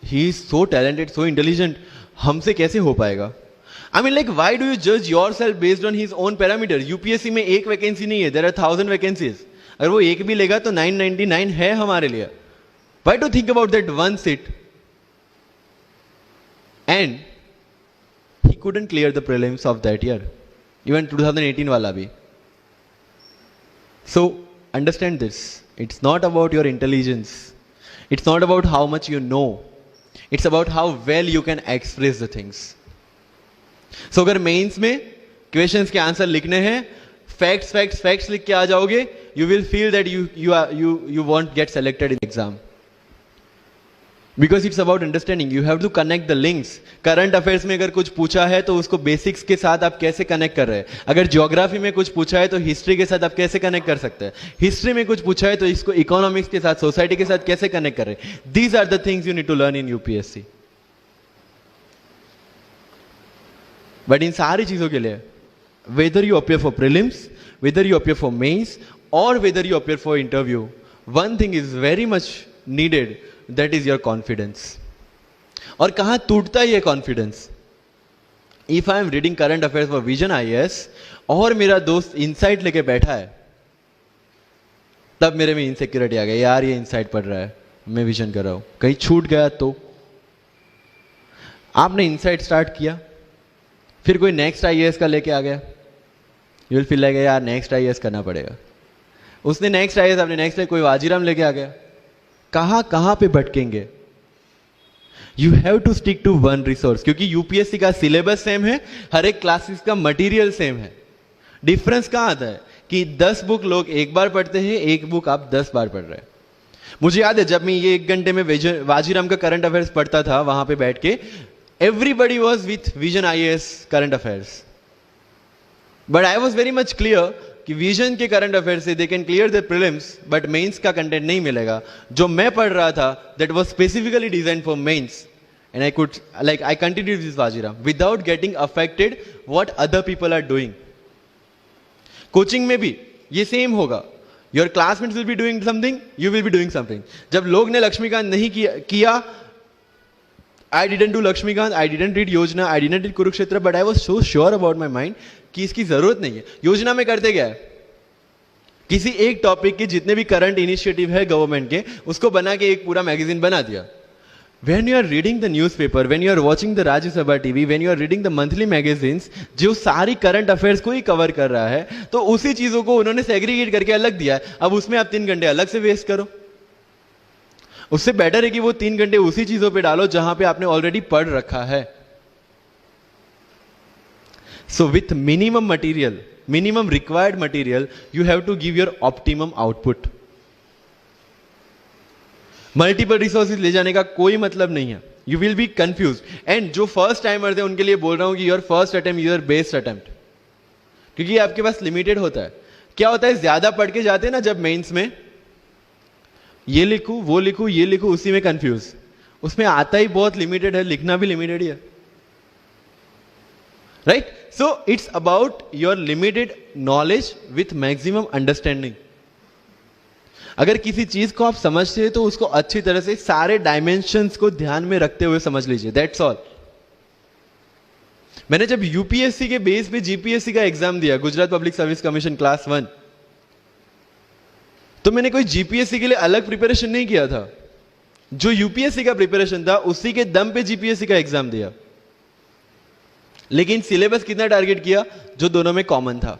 he is so talented, so intelligent, हमसे कैसे हो पाएगा? I mean, like, why do you judge yourself based on his own parameter? UPSC में एक vacancy नहीं है, there are 1000 vacancies. अगर वो एक भी लेगा तो 999 है हमारे लिए. Why to think about that one seat? and he couldn't clear the prelims of that year, even 2018 wala bhi. So understand this, it's not about your intelligence, it's not about how much you know, it's about how well you can express the things. So अगर mains में questions के answer लिखने हैं, facts लिख के आ जाओगे, you will feel that you won't get selected in exam. Because it's about understanding, you have to connect the links. Current affairs में अगर कुछ पूछा है तो उसको बेसिक्स के साथ आप कैसे कनेक्ट कर रहे हैं. अगर ज्योग्राफी में कुछ पूछा है तो हिस्ट्री के साथ आप कैसे कनेक्ट कर सकते हैं. हिस्ट्री में कुछ पूछा है तो इसको इकोनॉमिक्स के साथ, सोसाइटी के साथ कैसे कनेक्ट कर रहे हैं. These are the things you need to learn in UPSC. But इन सारी चीजों के लिए, whether you appear for prelims, whether you appear for mains, और whether you appear for interview, one thing is very much needed, that is your confidence. और कहां टूटता है ये confidence? If I am reading current affairs for vision IAS और मेरा दोस्त insight लेके बैठा है, तब मेरे में इनसिक्योरिटी आ गई, यार ये इनसाइट पढ़ रहा है, मैं विजन कर रहा हूं, कहीं छूट गया तो. आपने इनसाइट स्टार्ट किया, फिर कोई नेक्स्ट आईएएस का लेके आ गया, यू विल फील लाइक यार नेक्स्ट आईएएस करना पड़ेगा. उसने नेक्स्ट आईएएस, आपने नेक्स्ट कोई वाजीराम लेके आ गया. कहां पे भटकेंगे? You have to stick to one resource, क्योंकि यूपीएससी का सिलेबस सेम है, हर एक क्लासेस का मटेरियल सेम है. डिफरेंस कहां आता है कि 10 बुक लोग एक बार पढ़ते हैं, एक बुक आप 10 बार पढ़ रहे हैं. मुझे याद है जब मैं ये 1 घंटे में वाजीराम का करंट अफेयर्स पढ़ता था, वहां पे बैठ के everybody was with Vision IAS current affairs, but I was very much clear कि विजन के करंट अफेयर से they can clear the prelims, but mains का कंटेंट नहीं मिलेगा. जो मैं पढ़ रहा था that was specifically design for mains, and I continue this Vajiram without getting affected what other people are doing. Coaching में भी ये सेम होगा. Your classmates will be doing something, you will be doing something. जब लोग ने लक्ष्मीकांत नहीं किया, I didn't do Lakshmikant, I didn't read Yojana, I didn't read Kurukshetra, but I was so sure about my mind कि इसकी जरूरत नहीं है. योजना में करते क्या है, किसी एक टॉपिक के जितने भी करंट इनिशिएटिव है गवर्नमेंट के, उसको बना के एक पूरा मैगजीन बना दिया. When you are reading the newspaper, when you are watching the Rajya Sabha TV, when you are reading the monthly magazines, जो सारी करंट अफेयर्स को ही कवर कर रहा है, तो उसी चीजों को उन्होंने सेग्रीगेट करके अलग दिया है. अब उसमें आप 3 घंटे अलग से वेस्ट करो. उससे बेटर है कि वो 3 घंटे उसी चीजों पे डालो जहां पे आपने ऑलरेडी पढ़ रखा है. So with minimum material, minimum required material, you have to give your optimum output. Multiple resources ले जाने का कोई मतलब नहीं है. You will be confuse. And जो फर्स्ट टाइमर्स है उनके लिए बोल रहा हूं कि your first attempt your best attempt, क्योंकि आपके पास लिमिटेड होता है. क्या होता है, ज्यादा पढ़ के जाते हैं ना जब मेंस में, ये लिखूं वो लिखूं ये लिखूं, उसी में कंफ्यूज. उसमें आता ही बहुत लिमिटेड है, लिखना भी लिमिटेड ही है. Right? So it's about your limited knowledge with maximum understanding. अगर किसी चीज को आप समझते हैं तो उसको अच्छी तरह से सारे डायमेंशंस को ध्यान में रखते हुए समझ लीजिए. That's all. मैंने जब यूपीएससी के बेस पे जीपीएससी का एग्जाम दिया, Gujarat public service commission class 1, तो मैंने कोई जीपीएससी के लिए अलग प्रिपरेशन नहीं किया था. जो यूपीएससी का प्रिपरेशन था उसी के दम पे जीपीएससी का एग्जाम दिया. लेकिन सिलेबस कितना टारगेट किया, जो दोनों में कॉमन था.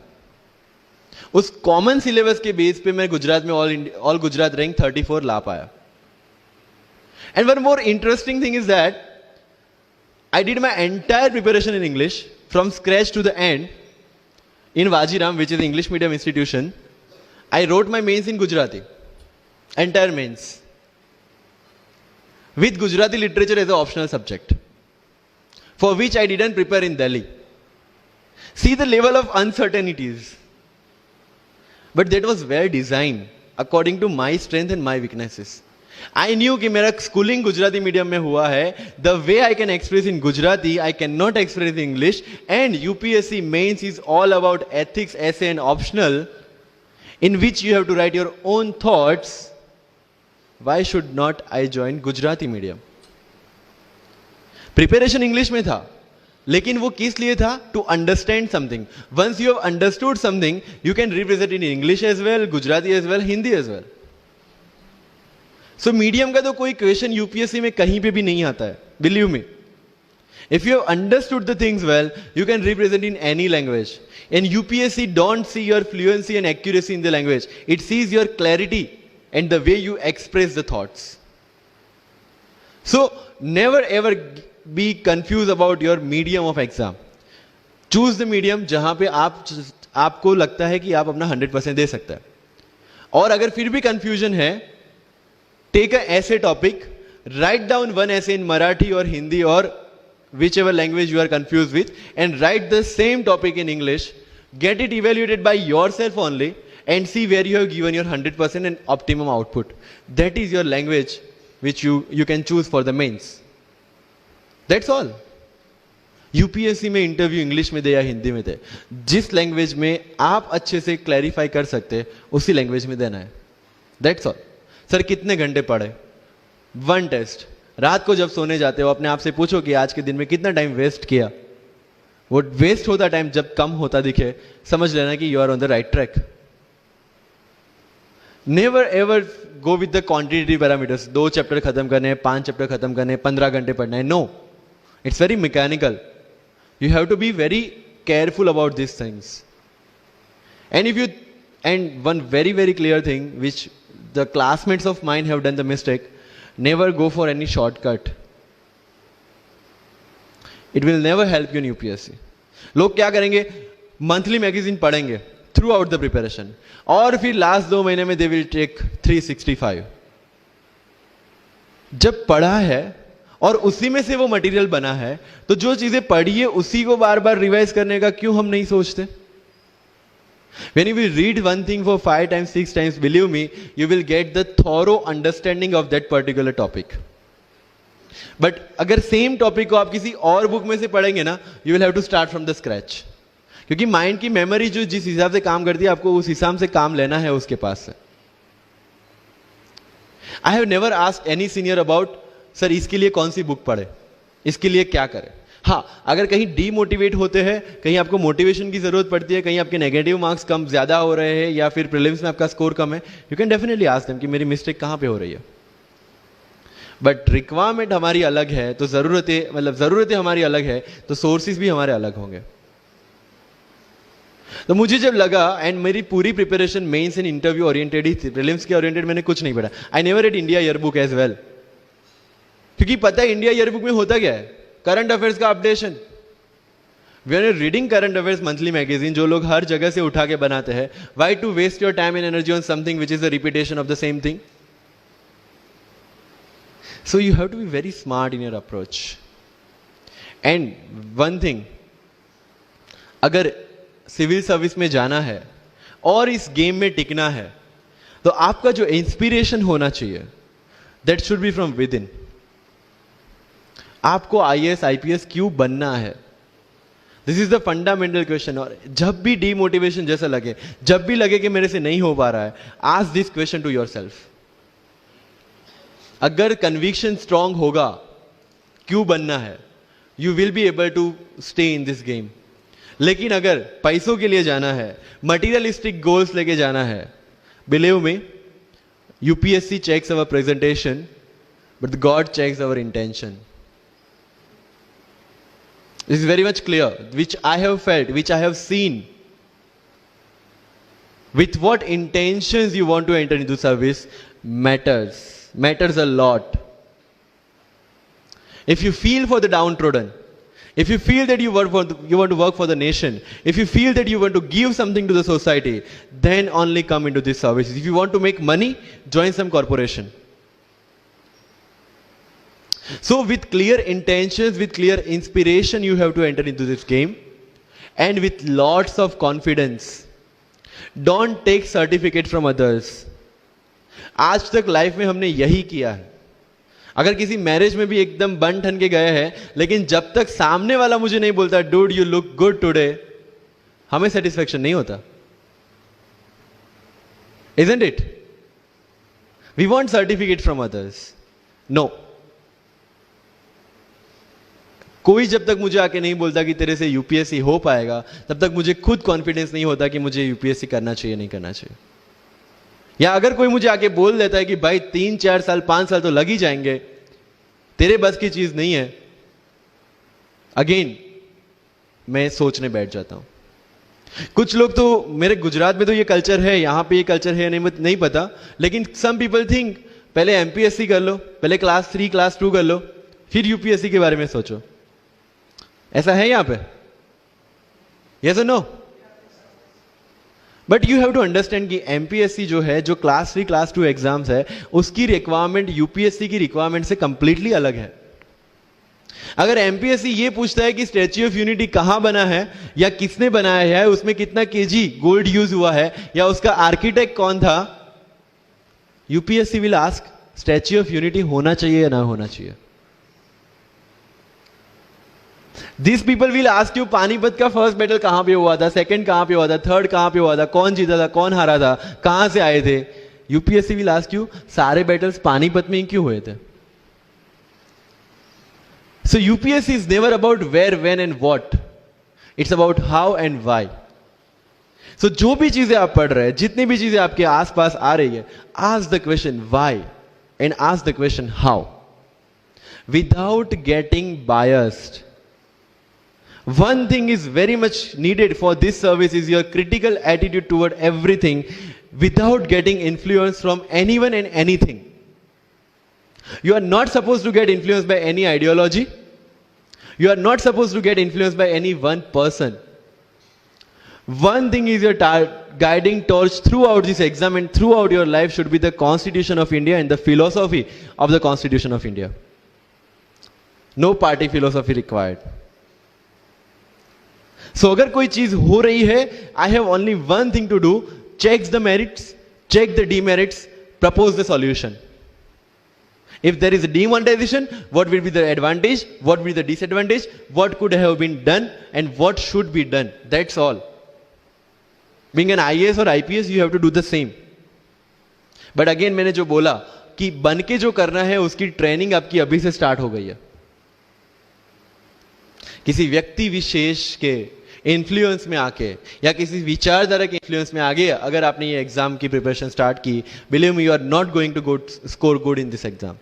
उस कॉमन सिलेबस के बेस पे मैं गुजरात में ऑल गुजरात रैंक 34 ला पाया. And one more interesting thing is that I did my entire preparation in English from scratch to the end in Vajiram, which is English medium institution. I wrote my mains in Gujarati, entire mains, with Gujarati literature as an optional subject, for which I didn't prepare in Delhi. See the level of uncertainties. But that was well designed according to my strength and my weaknesses. I knew कि मेरा schooling Gujarati medium में हुआ है. The way I can express in Gujarati, I cannot express in English. And UPSC mains is all about ethics, essay and optional, in which you have to write your own thoughts. Why should not I join Gujarati medium? Preparation English में था, लेकिन वो किस लिए था? To understand something. Once you have understood something, you can represent in English as well, Gujarati as well, Hindi as well. So medium का तो कोई क्वेश्चन यूपीएससी में कहीं पे भी नहीं आता है, believe me. If you have understood the things well, you can represent in any language. And UPSC don't see your fluency and accuracy in the language. It sees your clarity and the way you express the thoughts. So never ever be confused about your medium of exam. Choose the medium जहां पे आपको लगता है कि आप अपना 100% दे सकते हैं. और अगर फिर भी confusion है, take a essay topic, write down one essay in Marathi or Hindi or whichever language you are confused with, and write the same topic in English. Get it evaluated by yourself only and see where you have given your 100% and optimum output. That is your language which you can choose for the mains. That's all. UPSC में interview English में दे या हिंदी में दे, जिस language में आप अच्छे से clarify कर सकते उसी लैंग्वेज में देना है. That's all. सर कितने घंटे पढ़े? One test. रात को जब सोने जाते हो अपने आप से पूछो कि आज के दिन में कितना टाइम वेस्ट किया. वो वेस्ट होता टाइम जब कम होता दिखे, समझ लेना कि you are on the right track. Never ever go with the quantitative parameters. 2 chapter खत्म करने हैं, 5 चैप्टर खत्म करने हैं, 15 घंटे पढ़ना है. No, it's very mechanical. You have to be very careful about these things. And one very, very clear thing which the classmates of mine have done the mistake, never go for any shortcut. It will never help you in UPSC. लोग क्या करेंगे? Monthly magazine पढ़ेंगे through out the preparation, और फिर last 2 महीने में they will take 365. जब पढ़ा है और उसी में से वो मटेरियल बना है, तो जो चीजें पढ़ी है उसी को बार बार रिवाइज करने का क्यों हम नहीं सोचते? When you will read one thing for 5 times, 6 times, believe me, you will get the thorough understanding of that particular topic. But अगर सेम टॉपिक को आप किसी और बुक में से पढ़ेंगे ना, you will have to start from the scratch. क्योंकि माइंड की मेमोरी जो जिस हिसाब से काम करती है, आपको उस हिसाब से काम लेना है उसके पास से. I have never asked any senior about sir इसके लिए कौन सी बुक पढ़े, इसके लिए क्या करें. हाँ, अगर कहीं डीमोटिवेट होते हैं, कहीं आपको मोटिवेशन की जरूरत पड़ती है, कहीं आपके नेगेटिव मार्क्स कम ज्यादा हो रहे हैं या फिर प्रीलिम्स में आपका स्कोर कम है, you can definitely ask them कि मेरी मिस्टेक कहाँ पे हो रही है. बट रिक्वायरमेंट हमारी अलग है, तो जरूरतें हमारी अलग है, तो सोर्सेज भी हमारे अलग होंगे. तो मुझे जब लगा, एंड मेरी पूरी preparation mains and interview oriented ही थी, प्रीलिम्स के ओरिएंटेड मैंने कुछ नहीं पढ़ा. I never read India yearbook as well, क्योंकि पता है इंडिया ईयरबुक में होता क्या है? करंट अफेयर्स का updation. We are reading current affairs monthly magazine, जो लोग हर जगह से उठा के बनाते हैं. Why to waste your time and energy on something which is a repetition of the same thing? So you have to be very smart in your approach. And one thing, अगर सिविल सर्विस में जाना है और इस game में टिकना है, तो आपका जो इंस्पिरेशन होना चाहिए, that should be from with in. आपको आईएएस आईपीएस क्यों बनना है? This is the fundamental question. और जब भी डीमोटिवेशन जैसा लगे, जब भी लगे कि मेरे से नहीं हो पा रहा है, ask this question to yourself. अगर कन्विक्शन स्ट्रांग होगा क्यों बनना है, you will be able to stay in this game. लेकिन अगर पैसों के लिए जाना है, मटीरियलिस्टिक गोल्स लेके जाना है, believe me, UPSC checks our presentation, but God checks our intention. This is very much clear, which I have felt, which I have seen. With what intentions you want to enter into service matters a lot. If you feel for the downtrodden, if you feel that you want to work for the nation, if you feel that you want to give something to the society, then only come into this service. If you want to make money, join some corporation. So with clear intentions, with clear inspiration, you have to enter into this game, and with lots of confidence. Don't take certificate from others. आज तक life में हमने यही किया है. अगर किसी marriage में भी एकदम बन ठन के गए हैं, लेकिन जब तक सामने वाला मुझे नहीं बोलता dude you look good today, हमें सेटिस्फेक्शन नहीं होता. Isn't it? We want certificate from others. No. कोई जब तक मुझे आके नहीं बोलता कि तेरे से यूपीएससी हो पाएगा, तब तक मुझे खुद कॉन्फिडेंस नहीं होता कि मुझे यूपीएससी करना चाहिए नहीं करना चाहिए. या अगर कोई मुझे आके बोल देता है कि भाई 3, 4 साल, 5 साल तो लग ही जाएंगे, तेरे बस की चीज नहीं है, अगेन मैं सोचने बैठ जाता हूं. कुछ लोग तो, मेरे गुजरात में तो ये कल्चर है, यहां पे ये कल्चर है नहीं पता, लेकिन सम पीपल थिंक पहले एमपीएससी कर लो, पहले क्लास 3 क्लास 2 कर लो, फिर यूपीएससी के बारे में सोचो. ऐसा है यहां पे? यस और no? But you have to understand कि एमपीएससी जो है, जो क्लास 3 क्लास 2 एग्जाम्स है, उसकी रिक्वायरमेंट यूपीएससी की रिक्वायरमेंट से कंप्लीटली अलग है. अगर एमपीएससी ये पूछता है कि स्टैच्यू ऑफ यूनिटी कहां बना है या किसने बनाया है, उसमें कितना केजी गोल्ड यूज हुआ है, या उसका आर्किटेक्ट कौन था, UPSC will ask statue of unity होना चाहिए या ना होना चाहिए. This people will ask you Panipat का फर्स्ट बैटल कहां पे हुआ था, सेकंड कहां पे हुआ था, थर्ड कहां पे हुआ था, कौन जीता था, कौन हारा था, कहां से आए थे. यूपीएससी विल आस्क यू सारे बैटल्स पानीपत में ही क्यों हुए थे. So UPSC is never about where, when and what. It's about how and why. So जो भी चीजें आप पढ़ रहे हैं, जितनी भी चीजें आपके आसपास आ रही है, ask the question why and ask the question how. Without getting biased. One thing is very much needed for this service is your critical attitude toward everything without getting influence from anyone and anything. You are not supposed to get influenced by any ideology. You are not supposed to get influenced by any one person. One thing is your guiding torch throughout this exam and throughout your life should be the Constitution of India and the philosophy of the Constitution of India. No party philosophy required. So अगर कोई चीज हो रही है, I have only one thing to do: check the merits, check the demerits, propose the solution. If there is a demonetization, what will be the advantage, what will be the disadvantage, what could have been done and what should be done. That's all. Being an IAS or IPS, you have to do the same. But again मैंने जो बोला कि बन के जो करना है उसकी ट्रेनिंग आपकी अभी से स्टार्ट हो गई है. किसी व्यक्ति विशेष के इन्फ्लुएंस में आके या किसी विचारधारा के इन्फ्लुएंस में आगे अगर आपने ये एग्जाम की प्रिपरेशन स्टार्ट की, believe me, you are not going to score good in this exam.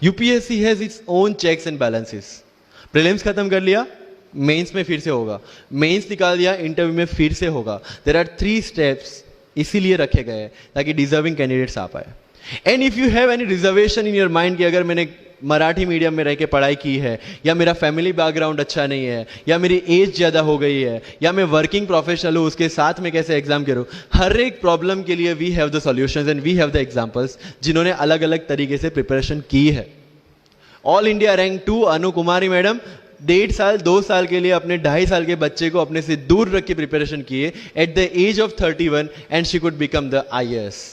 UPSC has its own checks and balances. Prelims खत्म कर लिया, मेंस में फिर से होगा, मेंस निकाल दिया, इंटरव्यू में फिर से होगा. देयर आर 3 स्टेप्स इसीलिए रखे गए हैं ताकि डिजर्विंग कैंडिडेट्स आ पाए. And if you have any reservation in your mind कि अगर मैंने मराठी मीडियम में रह के पढ़ाई की है, या मेरा फैमिली बैकग्राउंड अच्छा नहीं है, या मेरी एज ज़्यादा हो गई है, या मैं वर्किंग प्रोफेशनल हूँ, उसके साथ में कैसे एग्जाम करूँ, हर एक प्रॉब्लम के लिए we have the solutions and we have the examples जिन्होंने अलग अलग तरीके से प्रिपरेशन की है. All India rank 2 Anu Kumari madam 1.5 साल 2 साल के लिए अपने 2.5 साल के बच्चे को अपने से दूर रख के प्रिपरेशन किए at the age of 31 and she could become the IAS.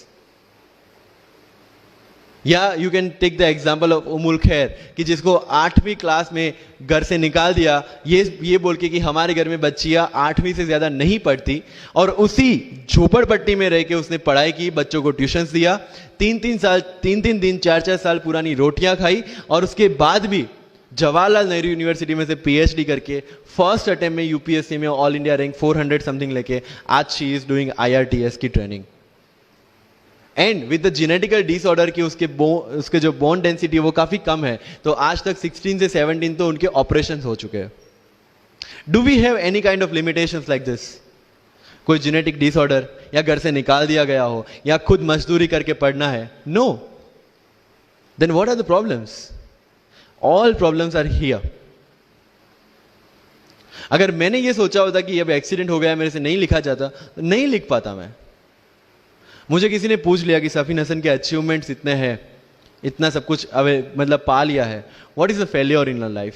या you can take the example of Ummul Kher कि जिसको 8वीं क्लास में घर से निकाल दिया ये बोल के कि हमारे घर में बच्चियां 8वीं से ज्यादा नहीं पढ़ती, और उसी झोपड़पट्टी में रह के उसने पढ़ाई की, बच्चों को ट्यूशंस दिया, 3-3 साल 3-3 दिन 4-4 साल पुरानी रोटियां खाई, और उसके बाद भी जवाहरलाल नेहरू यूनिवर्सिटी में से PhD करके फर्स्ट अटेम्प्ट में यूपीएससी में ऑल इंडिया रैंक 400 समथिंग लेके आज शी इज डूइंग IRTS की training. And with the genetical disorder की उसके जो बोन डेंसिटी वो काफी कम है, तो आज तक 16 से 17 तो उनके ऑपरेशन हो चुके हैं. Do we have any kind of limitations like this? कोई जेनेटिक डिसऑर्डर या घर से निकाल दिया गया हो या खुद मजदूरी करके पढ़ना है? No. Then what are the problems? All problems are here. अगर मैंने ये सोचा होता कि अब एक्सीडेंट हो गया, मेरे से नहीं लिखा जाता, नहीं लिख पाता मैं. मुझे किसी ने पूछ लिया कि सफीन हसन के अचीवमेंट्स इतने हैं, इतना सब कुछ मतलब पा लिया है, what is the failure in your life?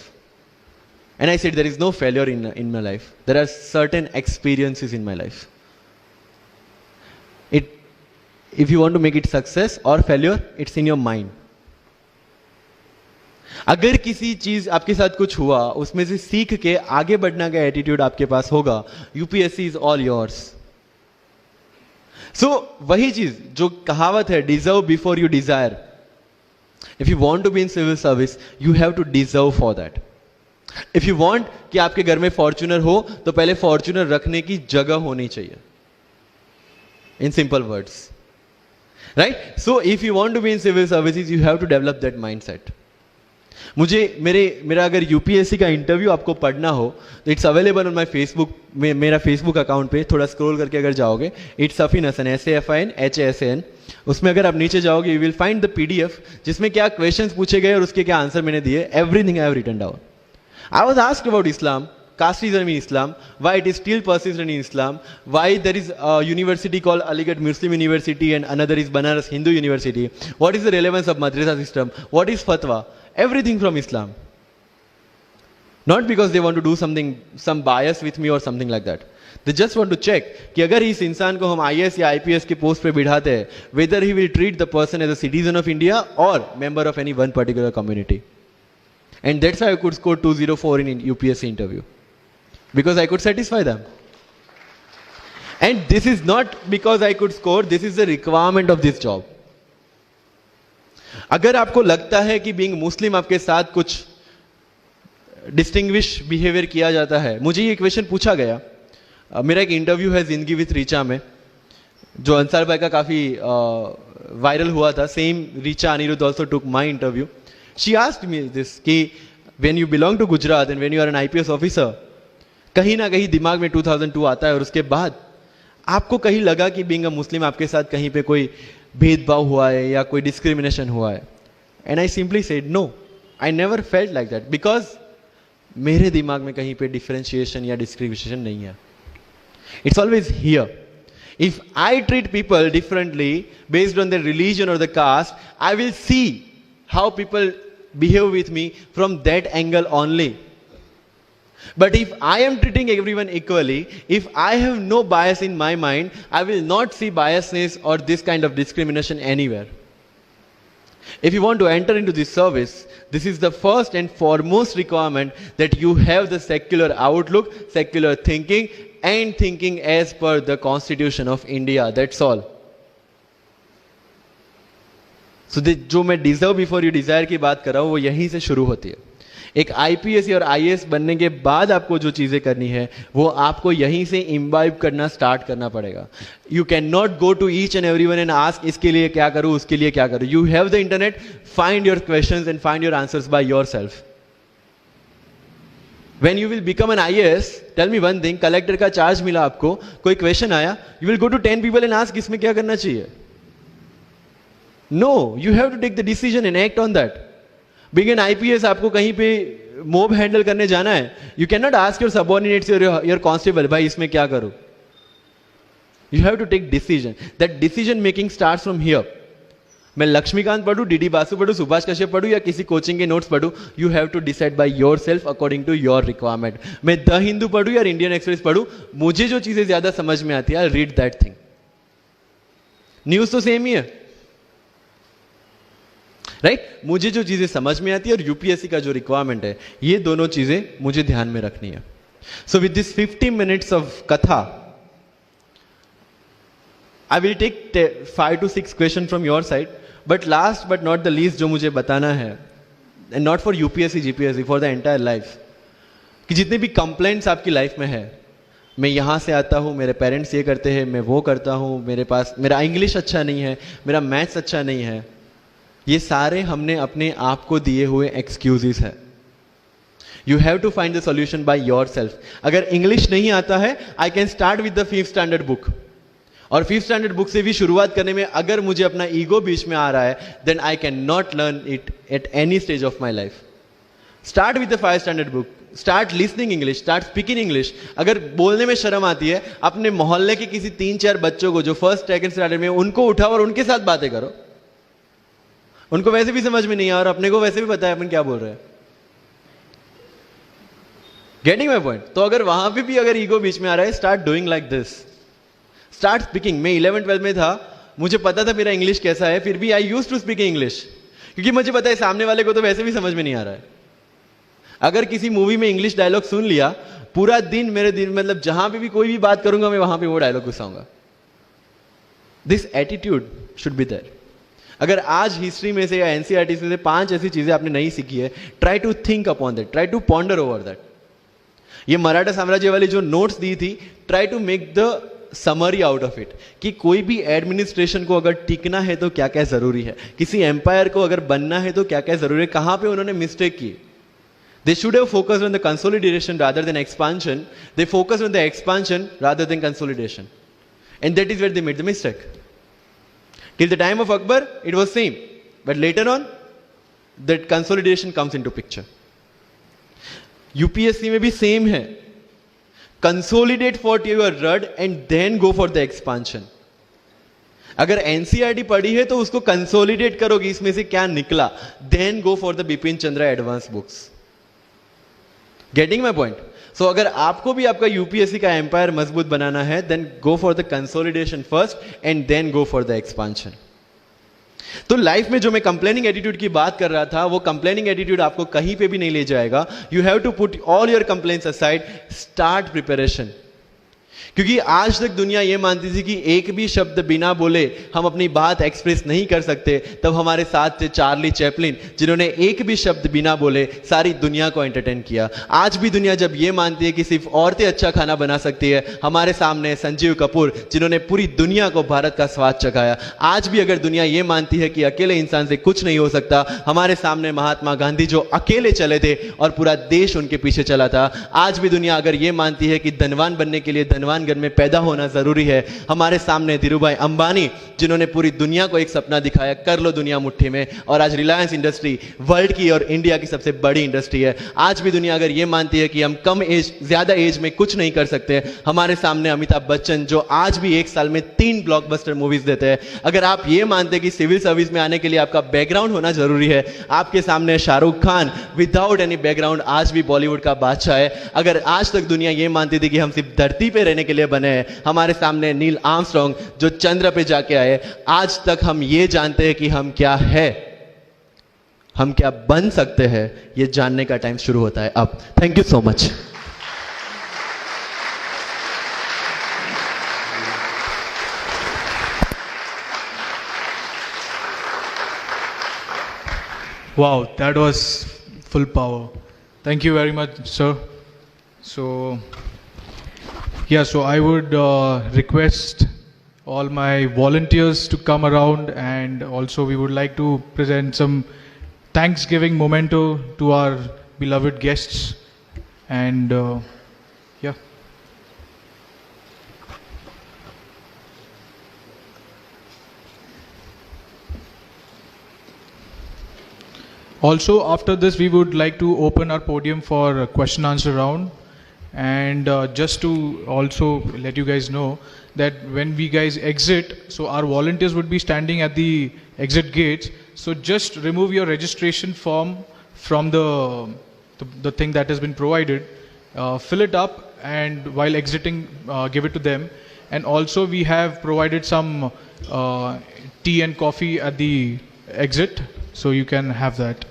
And I said there is no failure in my life, there are certain experiences in my life. If you want to make it success और failure, it's in your mind. अगर किसी चीज आपके साथ कुछ हुआ, उसमें से सीख के आगे बढ़ने का एटीट्यूड आपके पास होगा, UPSC is all yours. So वही चीज जो कहावत है, deserve before you desire. If you want to be in civil service, you have to deserve for that. If you want कि आपके घर में फॉर्च्यूनर हो, तो पहले फॉर्च्यूनर रखने की जगह होनी चाहिए. In simple words, right? So if you want to be in civil services, you have to develop that mindset. मेरा अगर यूपीएससी का इंटरव्यू आपको पढ़ना हो तो it's available on my Facebook, मेरा फेसबुक अकाउंट पे थोड़ा स्क्रॉल करके अगर जाओगे, इट्स सफीन हसन, SAFIN, उसमें अगर आप नीचे जाओगे you will find the PDF जिसमें क्या क्वेश्चंस पूछे गए और उसके क्या आंसर मैंने दिए, everything I have written down. I was asked about Islam, casteism in Islam, why it is still persistent in Islam, why there is a university called Aligarh Muslim University and another is Banaras Hindu University, what is the relevance of madrasa system, what is fatwa, everything from Islam. Not because they want to do something, some bias with me or something like that. They just want to check कि अगर इस इंसान को हम IAS या IPS के post पे बिठाते हैं, whether he will treat the person as a citizen of India or member of any one particular community. And that's how I could score 204 in UPSC interview. Because I could satisfy them. And this is not because I could score, this is the requirement of this job. अगर आपको लगता है कि being मुस्लिम आपके साथ कुछ distinguish behaviour किया जाता है, मुझे ये क्वेश्चन पूछा गया. मेरा एक इंटरव्यू है जिंदगी विथ रीचा में, जो अंसार भाई का काफी वायरल हुआ था. Same Richa Anirudh also took my interview. She asked me this कि when you belong to Gujarat and when you are an IPS officer, कहीं ना कहीं दिमाग में 2002 आता है और उसके बाद आपको कहीं लगा कि बीइंग अ मुस्लिम आपके साथ कहीं पे कोई भेदभाव हुआ है या कोई डिस्क्रिमिनेशन हुआ है. And I simply said no, I never felt like that, because मेरे दिमाग में कहीं पे डिफरेंशिएशन या डिस्क्रिमिनेशन नहीं है. It's always here. If I treat people differently based on the religion और the caste, I will see how people behave with me from that angle only. But if I am treating everyone equally, if I have no bias in my mind, I will not see biasness or this kind of discrimination anywhere. If you want to enter into this service, this is the first and foremost requirement that you have the secular outlook, secular thinking, and thinking as per the Constitution of India. That's all. So जो मैं deserve before you desire की बात कर रहा हूँ वो यहीं से शुरू होती है. एक IPS और IAS बनने के बाद आपको जो चीजें करनी है वो आपको यहीं से इम्बाइब करना स्टार्ट करना पड़ेगा. You can not go to each and everyone and ask इसके लिए क्या करूं, उसके लिए क्या करूं. You have the internet, find your questions and find your answers by yourself. When you will become an IAS, tell me one thing, collector का charge मिला आपको, कोई क्वेश्चन आया, you will go to 10 people and ask इसमें क्या करना चाहिए. No, you have to take the decision and act on that. Being an IPS आपको कहीं पे मोब हैंडल करने जाना है, you can not ask your subordinates your constable, भाई इसमें क्या करूं. You have to take decision. That decision making starts from here. मैं लक्ष्मीकांत पढ़ूं, DD बासु पढ़ूं, सुभाष कश्यप पढ़ूं या किसी कोचिंग के नोट्स पढ़ूं, you have to decide by yourself according to your requirement. मैं द हिंदू पढ़ूं या इंडियन एक्सप्रेस पढ़ूं, मुझे जो चीजें ज्यादा समझ में आती है I read that thing. News तो सेम ही है, राइट मुझे जो चीजें समझ में आती है और यूपीएससी का जो रिक्वायरमेंट है, ये दोनों चीजें मुझे ध्यान में रखनी है. So with this 50 minutes of katha, I will take 5 to 6 question from your side. But last but not the least जो मुझे बताना है, and not for UPSC GPSC, for the entire life, कि जितने भी कंप्लेंट्स आपकी लाइफ में है, मैं यहां से आता हूं, मेरे पेरेंट्स ये करते हैं, मैं वो करता हूं, मेरा इंग्लिश अच्छा नहीं है, मेरा मैथ्स अच्छा नहीं है, ये सारे हमने अपने आप को दिए हुए एक्सक्यूजेस है. You have to find the solution by yourself. अगर इंग्लिश नहीं आता है, I can start with the 5th standard book. और 5th स्टैंडर्ड बुक से भी शुरुआत करने में अगर मुझे अपना ईगो बीच में आ रहा है, then I can not learn it at any stage of my life. Start with the 5th standard book. Start listening English, start speaking English. अगर बोलने में शर्म आती है, अपने मोहल्ले के किसी 3-4 बच्चों को जो 1st, 2nd स्टैंडर्ड में, उनको उठाओ और उनके साथ बातें करो. उनको वैसे भी समझ में नहीं आ और अपने को वैसे भी पता है अपन क्या बोल रहे हैं. Getting my point. तो अगर वहां पे भी अगर ईगो बीच में आ रहा है, start doing like this. Start speaking. मैं 11th 12th में था, मुझे पता था मेरा इंग्लिश कैसा है, फिर भी I used to speak English, क्योंकि मुझे पता है सामने वाले को तो वैसे भी समझ में नहीं आ रहा है. अगर किसी मूवी में इंग्लिश डायलॉग सुन लिया, पूरा दिन मेरे दिन मतलब जहां पे भी कोई भी बात करूंगा, मैं वहां पे वो डायलॉग घुसाऊंगा. This attitude should be there. अगर आज हिस्ट्री में से या एनसीईआरटी से 5 ऐसी चीजें आपने नहीं सीखी है, try to think upon that, try to ponder over that. ये मराठा साम्राज्य वाली जो नोट्स दी थी, try to make the summary out of it कि कोई भी एडमिनिस्ट्रेशन को अगर टिकना है तो क्या क्या जरूरी है, किसी एम्पायर को अगर बनना है तो क्या क्या जरूरी है, कहां पे उन्होंने मिस्टेक की. They should have focused on the consolidation rather than expansion. They focused on the expansion rather than consolidation. And that is where they made the mistake. Till the time of Akbar, it was same. But later on, that consolidation comes into picture. UPSC में भी same है. Consolidate for your rud and then go for the expansion. अगर NCERT पढ़ी है तो उसको consolidate करोगे, इसमें से क्या निकला, then go for the Bipin Chandra advance books. Getting my point? So अगर आपको भी आपका यूपीएससी का एम्पायर मजबूत बनाना है, then go for the consolidation first and then go for the expansion. तो लाइफ में जो मैं कंप्लेनिंग एटीट्यूड की बात कर रहा था, वो कंप्लेनिंग एटीट्यूड आपको कहीं पे भी नहीं ले जाएगा. You have to put all your complaints aside, start preparation. क्योंकि आज तक दुनिया यह मानती थी कि एक भी शब्द बिना बोले हम अपनी बात एक्सप्रेस नहीं कर सकते. तब हमारे साथ थे चार्ली चैपलिन, जिन्होंने एक भी शब्द बिना बोले सारी दुनिया को एंटरटेन किया. आज भी दुनिया जब यह मानती है कि सिर्फ औरतें अच्छा खाना बना सकती है, हमारे सामने संजीव कपूर, जिन्होंने पूरी दुनिया को भारत का स्वाद चखाया. आज भी अगर दुनिया यह मानती है कि अकेले इंसान से कुछ नहीं हो सकता, हमारे सामने महात्मा गांधी जो अकेले चले थे और पूरा देश उनके पीछे चला था. आज भी दुनिया अगर यह मानती है कि धनवान बनने के लिए धनवान घर में पैदा होना जरूरी है, हमारे सामने धीरूभाई अंबानी, जिन्होंने पूरी दुनिया को एक सपना दिखाया, कर लो दुनिया मुट्ठी में. और आज रिलायंस इंडस्ट्री वर्ल्ड की और इंडिया की सबसे बड़ी इंडस्ट्री है. आज भी दुनिया अगर यह मानती है कि हम कम एज ज्यादा एज में कुछ नहीं कर सकते, हमारे सामने अमिताभ बच्चन, जो आज भी एक साल में 3 ब्लॉकबस्टर मूवीज देते हैं. अगर आप ये मानते हैं कि सिविल सर्विस में आने के लिए आपका बैकग्राउंड होना जरूरी है, आपके सामने Shahrukh Khan without any background आज भी बॉलीवुड का बादशाह है. अगर आज तक दुनिया यह मानती थी कि हम सिर्फ धरती पे रहने के लिए बने हैं, हमारे सामने नील आर्मस्ट्रॉन्ग जो चंद्र पे जाके आए, आज तक हम ये जानते हैं कि हम क्या है, हम क्या बन सकते हैं, ये जानने का टाइम शुरू होता है अब. Thank you so much. Wow, that was full power. Thank you very much, sir. So, yeah, so I would request all my volunteers to come around, and also we would like to present some Thanksgiving memento to our beloved guests. And yeah. Also, after this, we would like to open our podium for a question answer round. And just to also let you guys know that when we guys exit, so our volunteers would be standing at the exit gates. So just remove your registration form from the thing that has been provided, fill it up, and while exiting, give it to them. And also we have provided some tea and coffee at the exit, so you can have that.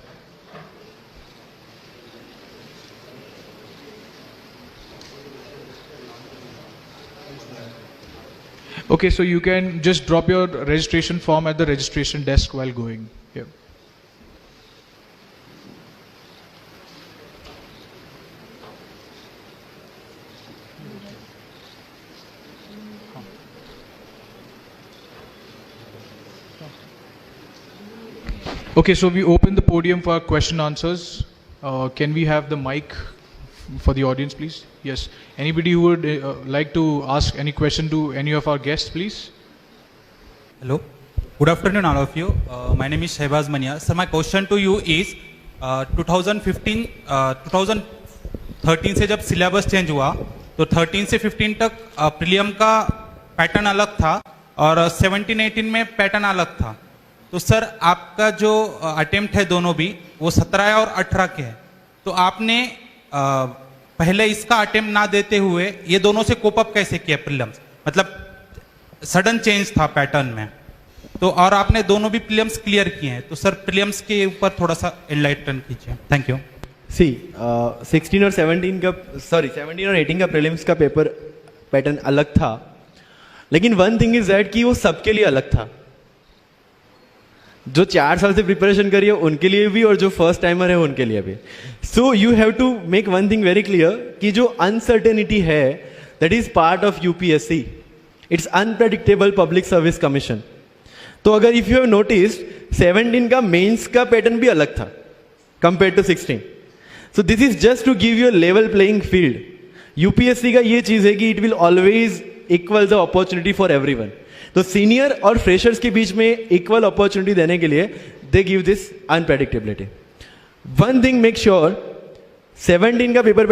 Okay, so you can just drop your registration form at the registration desk while going. Yeah. Okay, so we open the podium for question answers. Can we have the mic for the audience, please? Yes. Anybody who would like to ask any question to any of our guests, please? Hello. Good afternoon, all of you. My name is Shehbaz Mania. Sir, my question to you is 2013 से जब syllabus change हुआ, तो 13 से 15 तक prelim का pattern अलग था और 17-18 में पैटर्न अलग था. तो सर, आपका जो अटेम्प्ट है दोनों भी, वो 17 और 18 के है. तो आपने पहले इसका अटेम्प्ट ना देते हुए ये दोनों से कोप अप कैसे किया प्रीलिम्स? मतलब सडन चेंज था पैटर्न में, तो और आपने दोनों भी प्रीलिम्स क्लियर किए हैं. तो सर, प्रीलिम्स के ऊपर थोड़ा सा एनलाइटन कीजिए. Thank you. सी 16 और 17 और 18 का प्रीलिम्स का पेपर पैटर्न अलग था, लेकिन वन थिंग इज दैट कि वो सबके लिए अलग था. जो 4 साल से प्रिपरेशन करी है उनके लिए भी और जो फर्स्ट टाइमर है उनके लिए भी. So you have to make one thing very clear कि जो अनसर्टेनिटी है that is part of UPSC. It's unpredictable public service commission. तो अगर इफ यू हैव नोटिस्ड 17 का मेंस का पैटर्न भी अलग था compare to 16। So this is just to give you level playing field. UPSC का ये चीज है कि it will always equal the opportunity for everyone. तो सीनियर और फ्रेशर्स के बीच में इक्वल अपॉर्चुनिटी देने के लिए they give this unpredictability. One thing make sure 17 का पेपर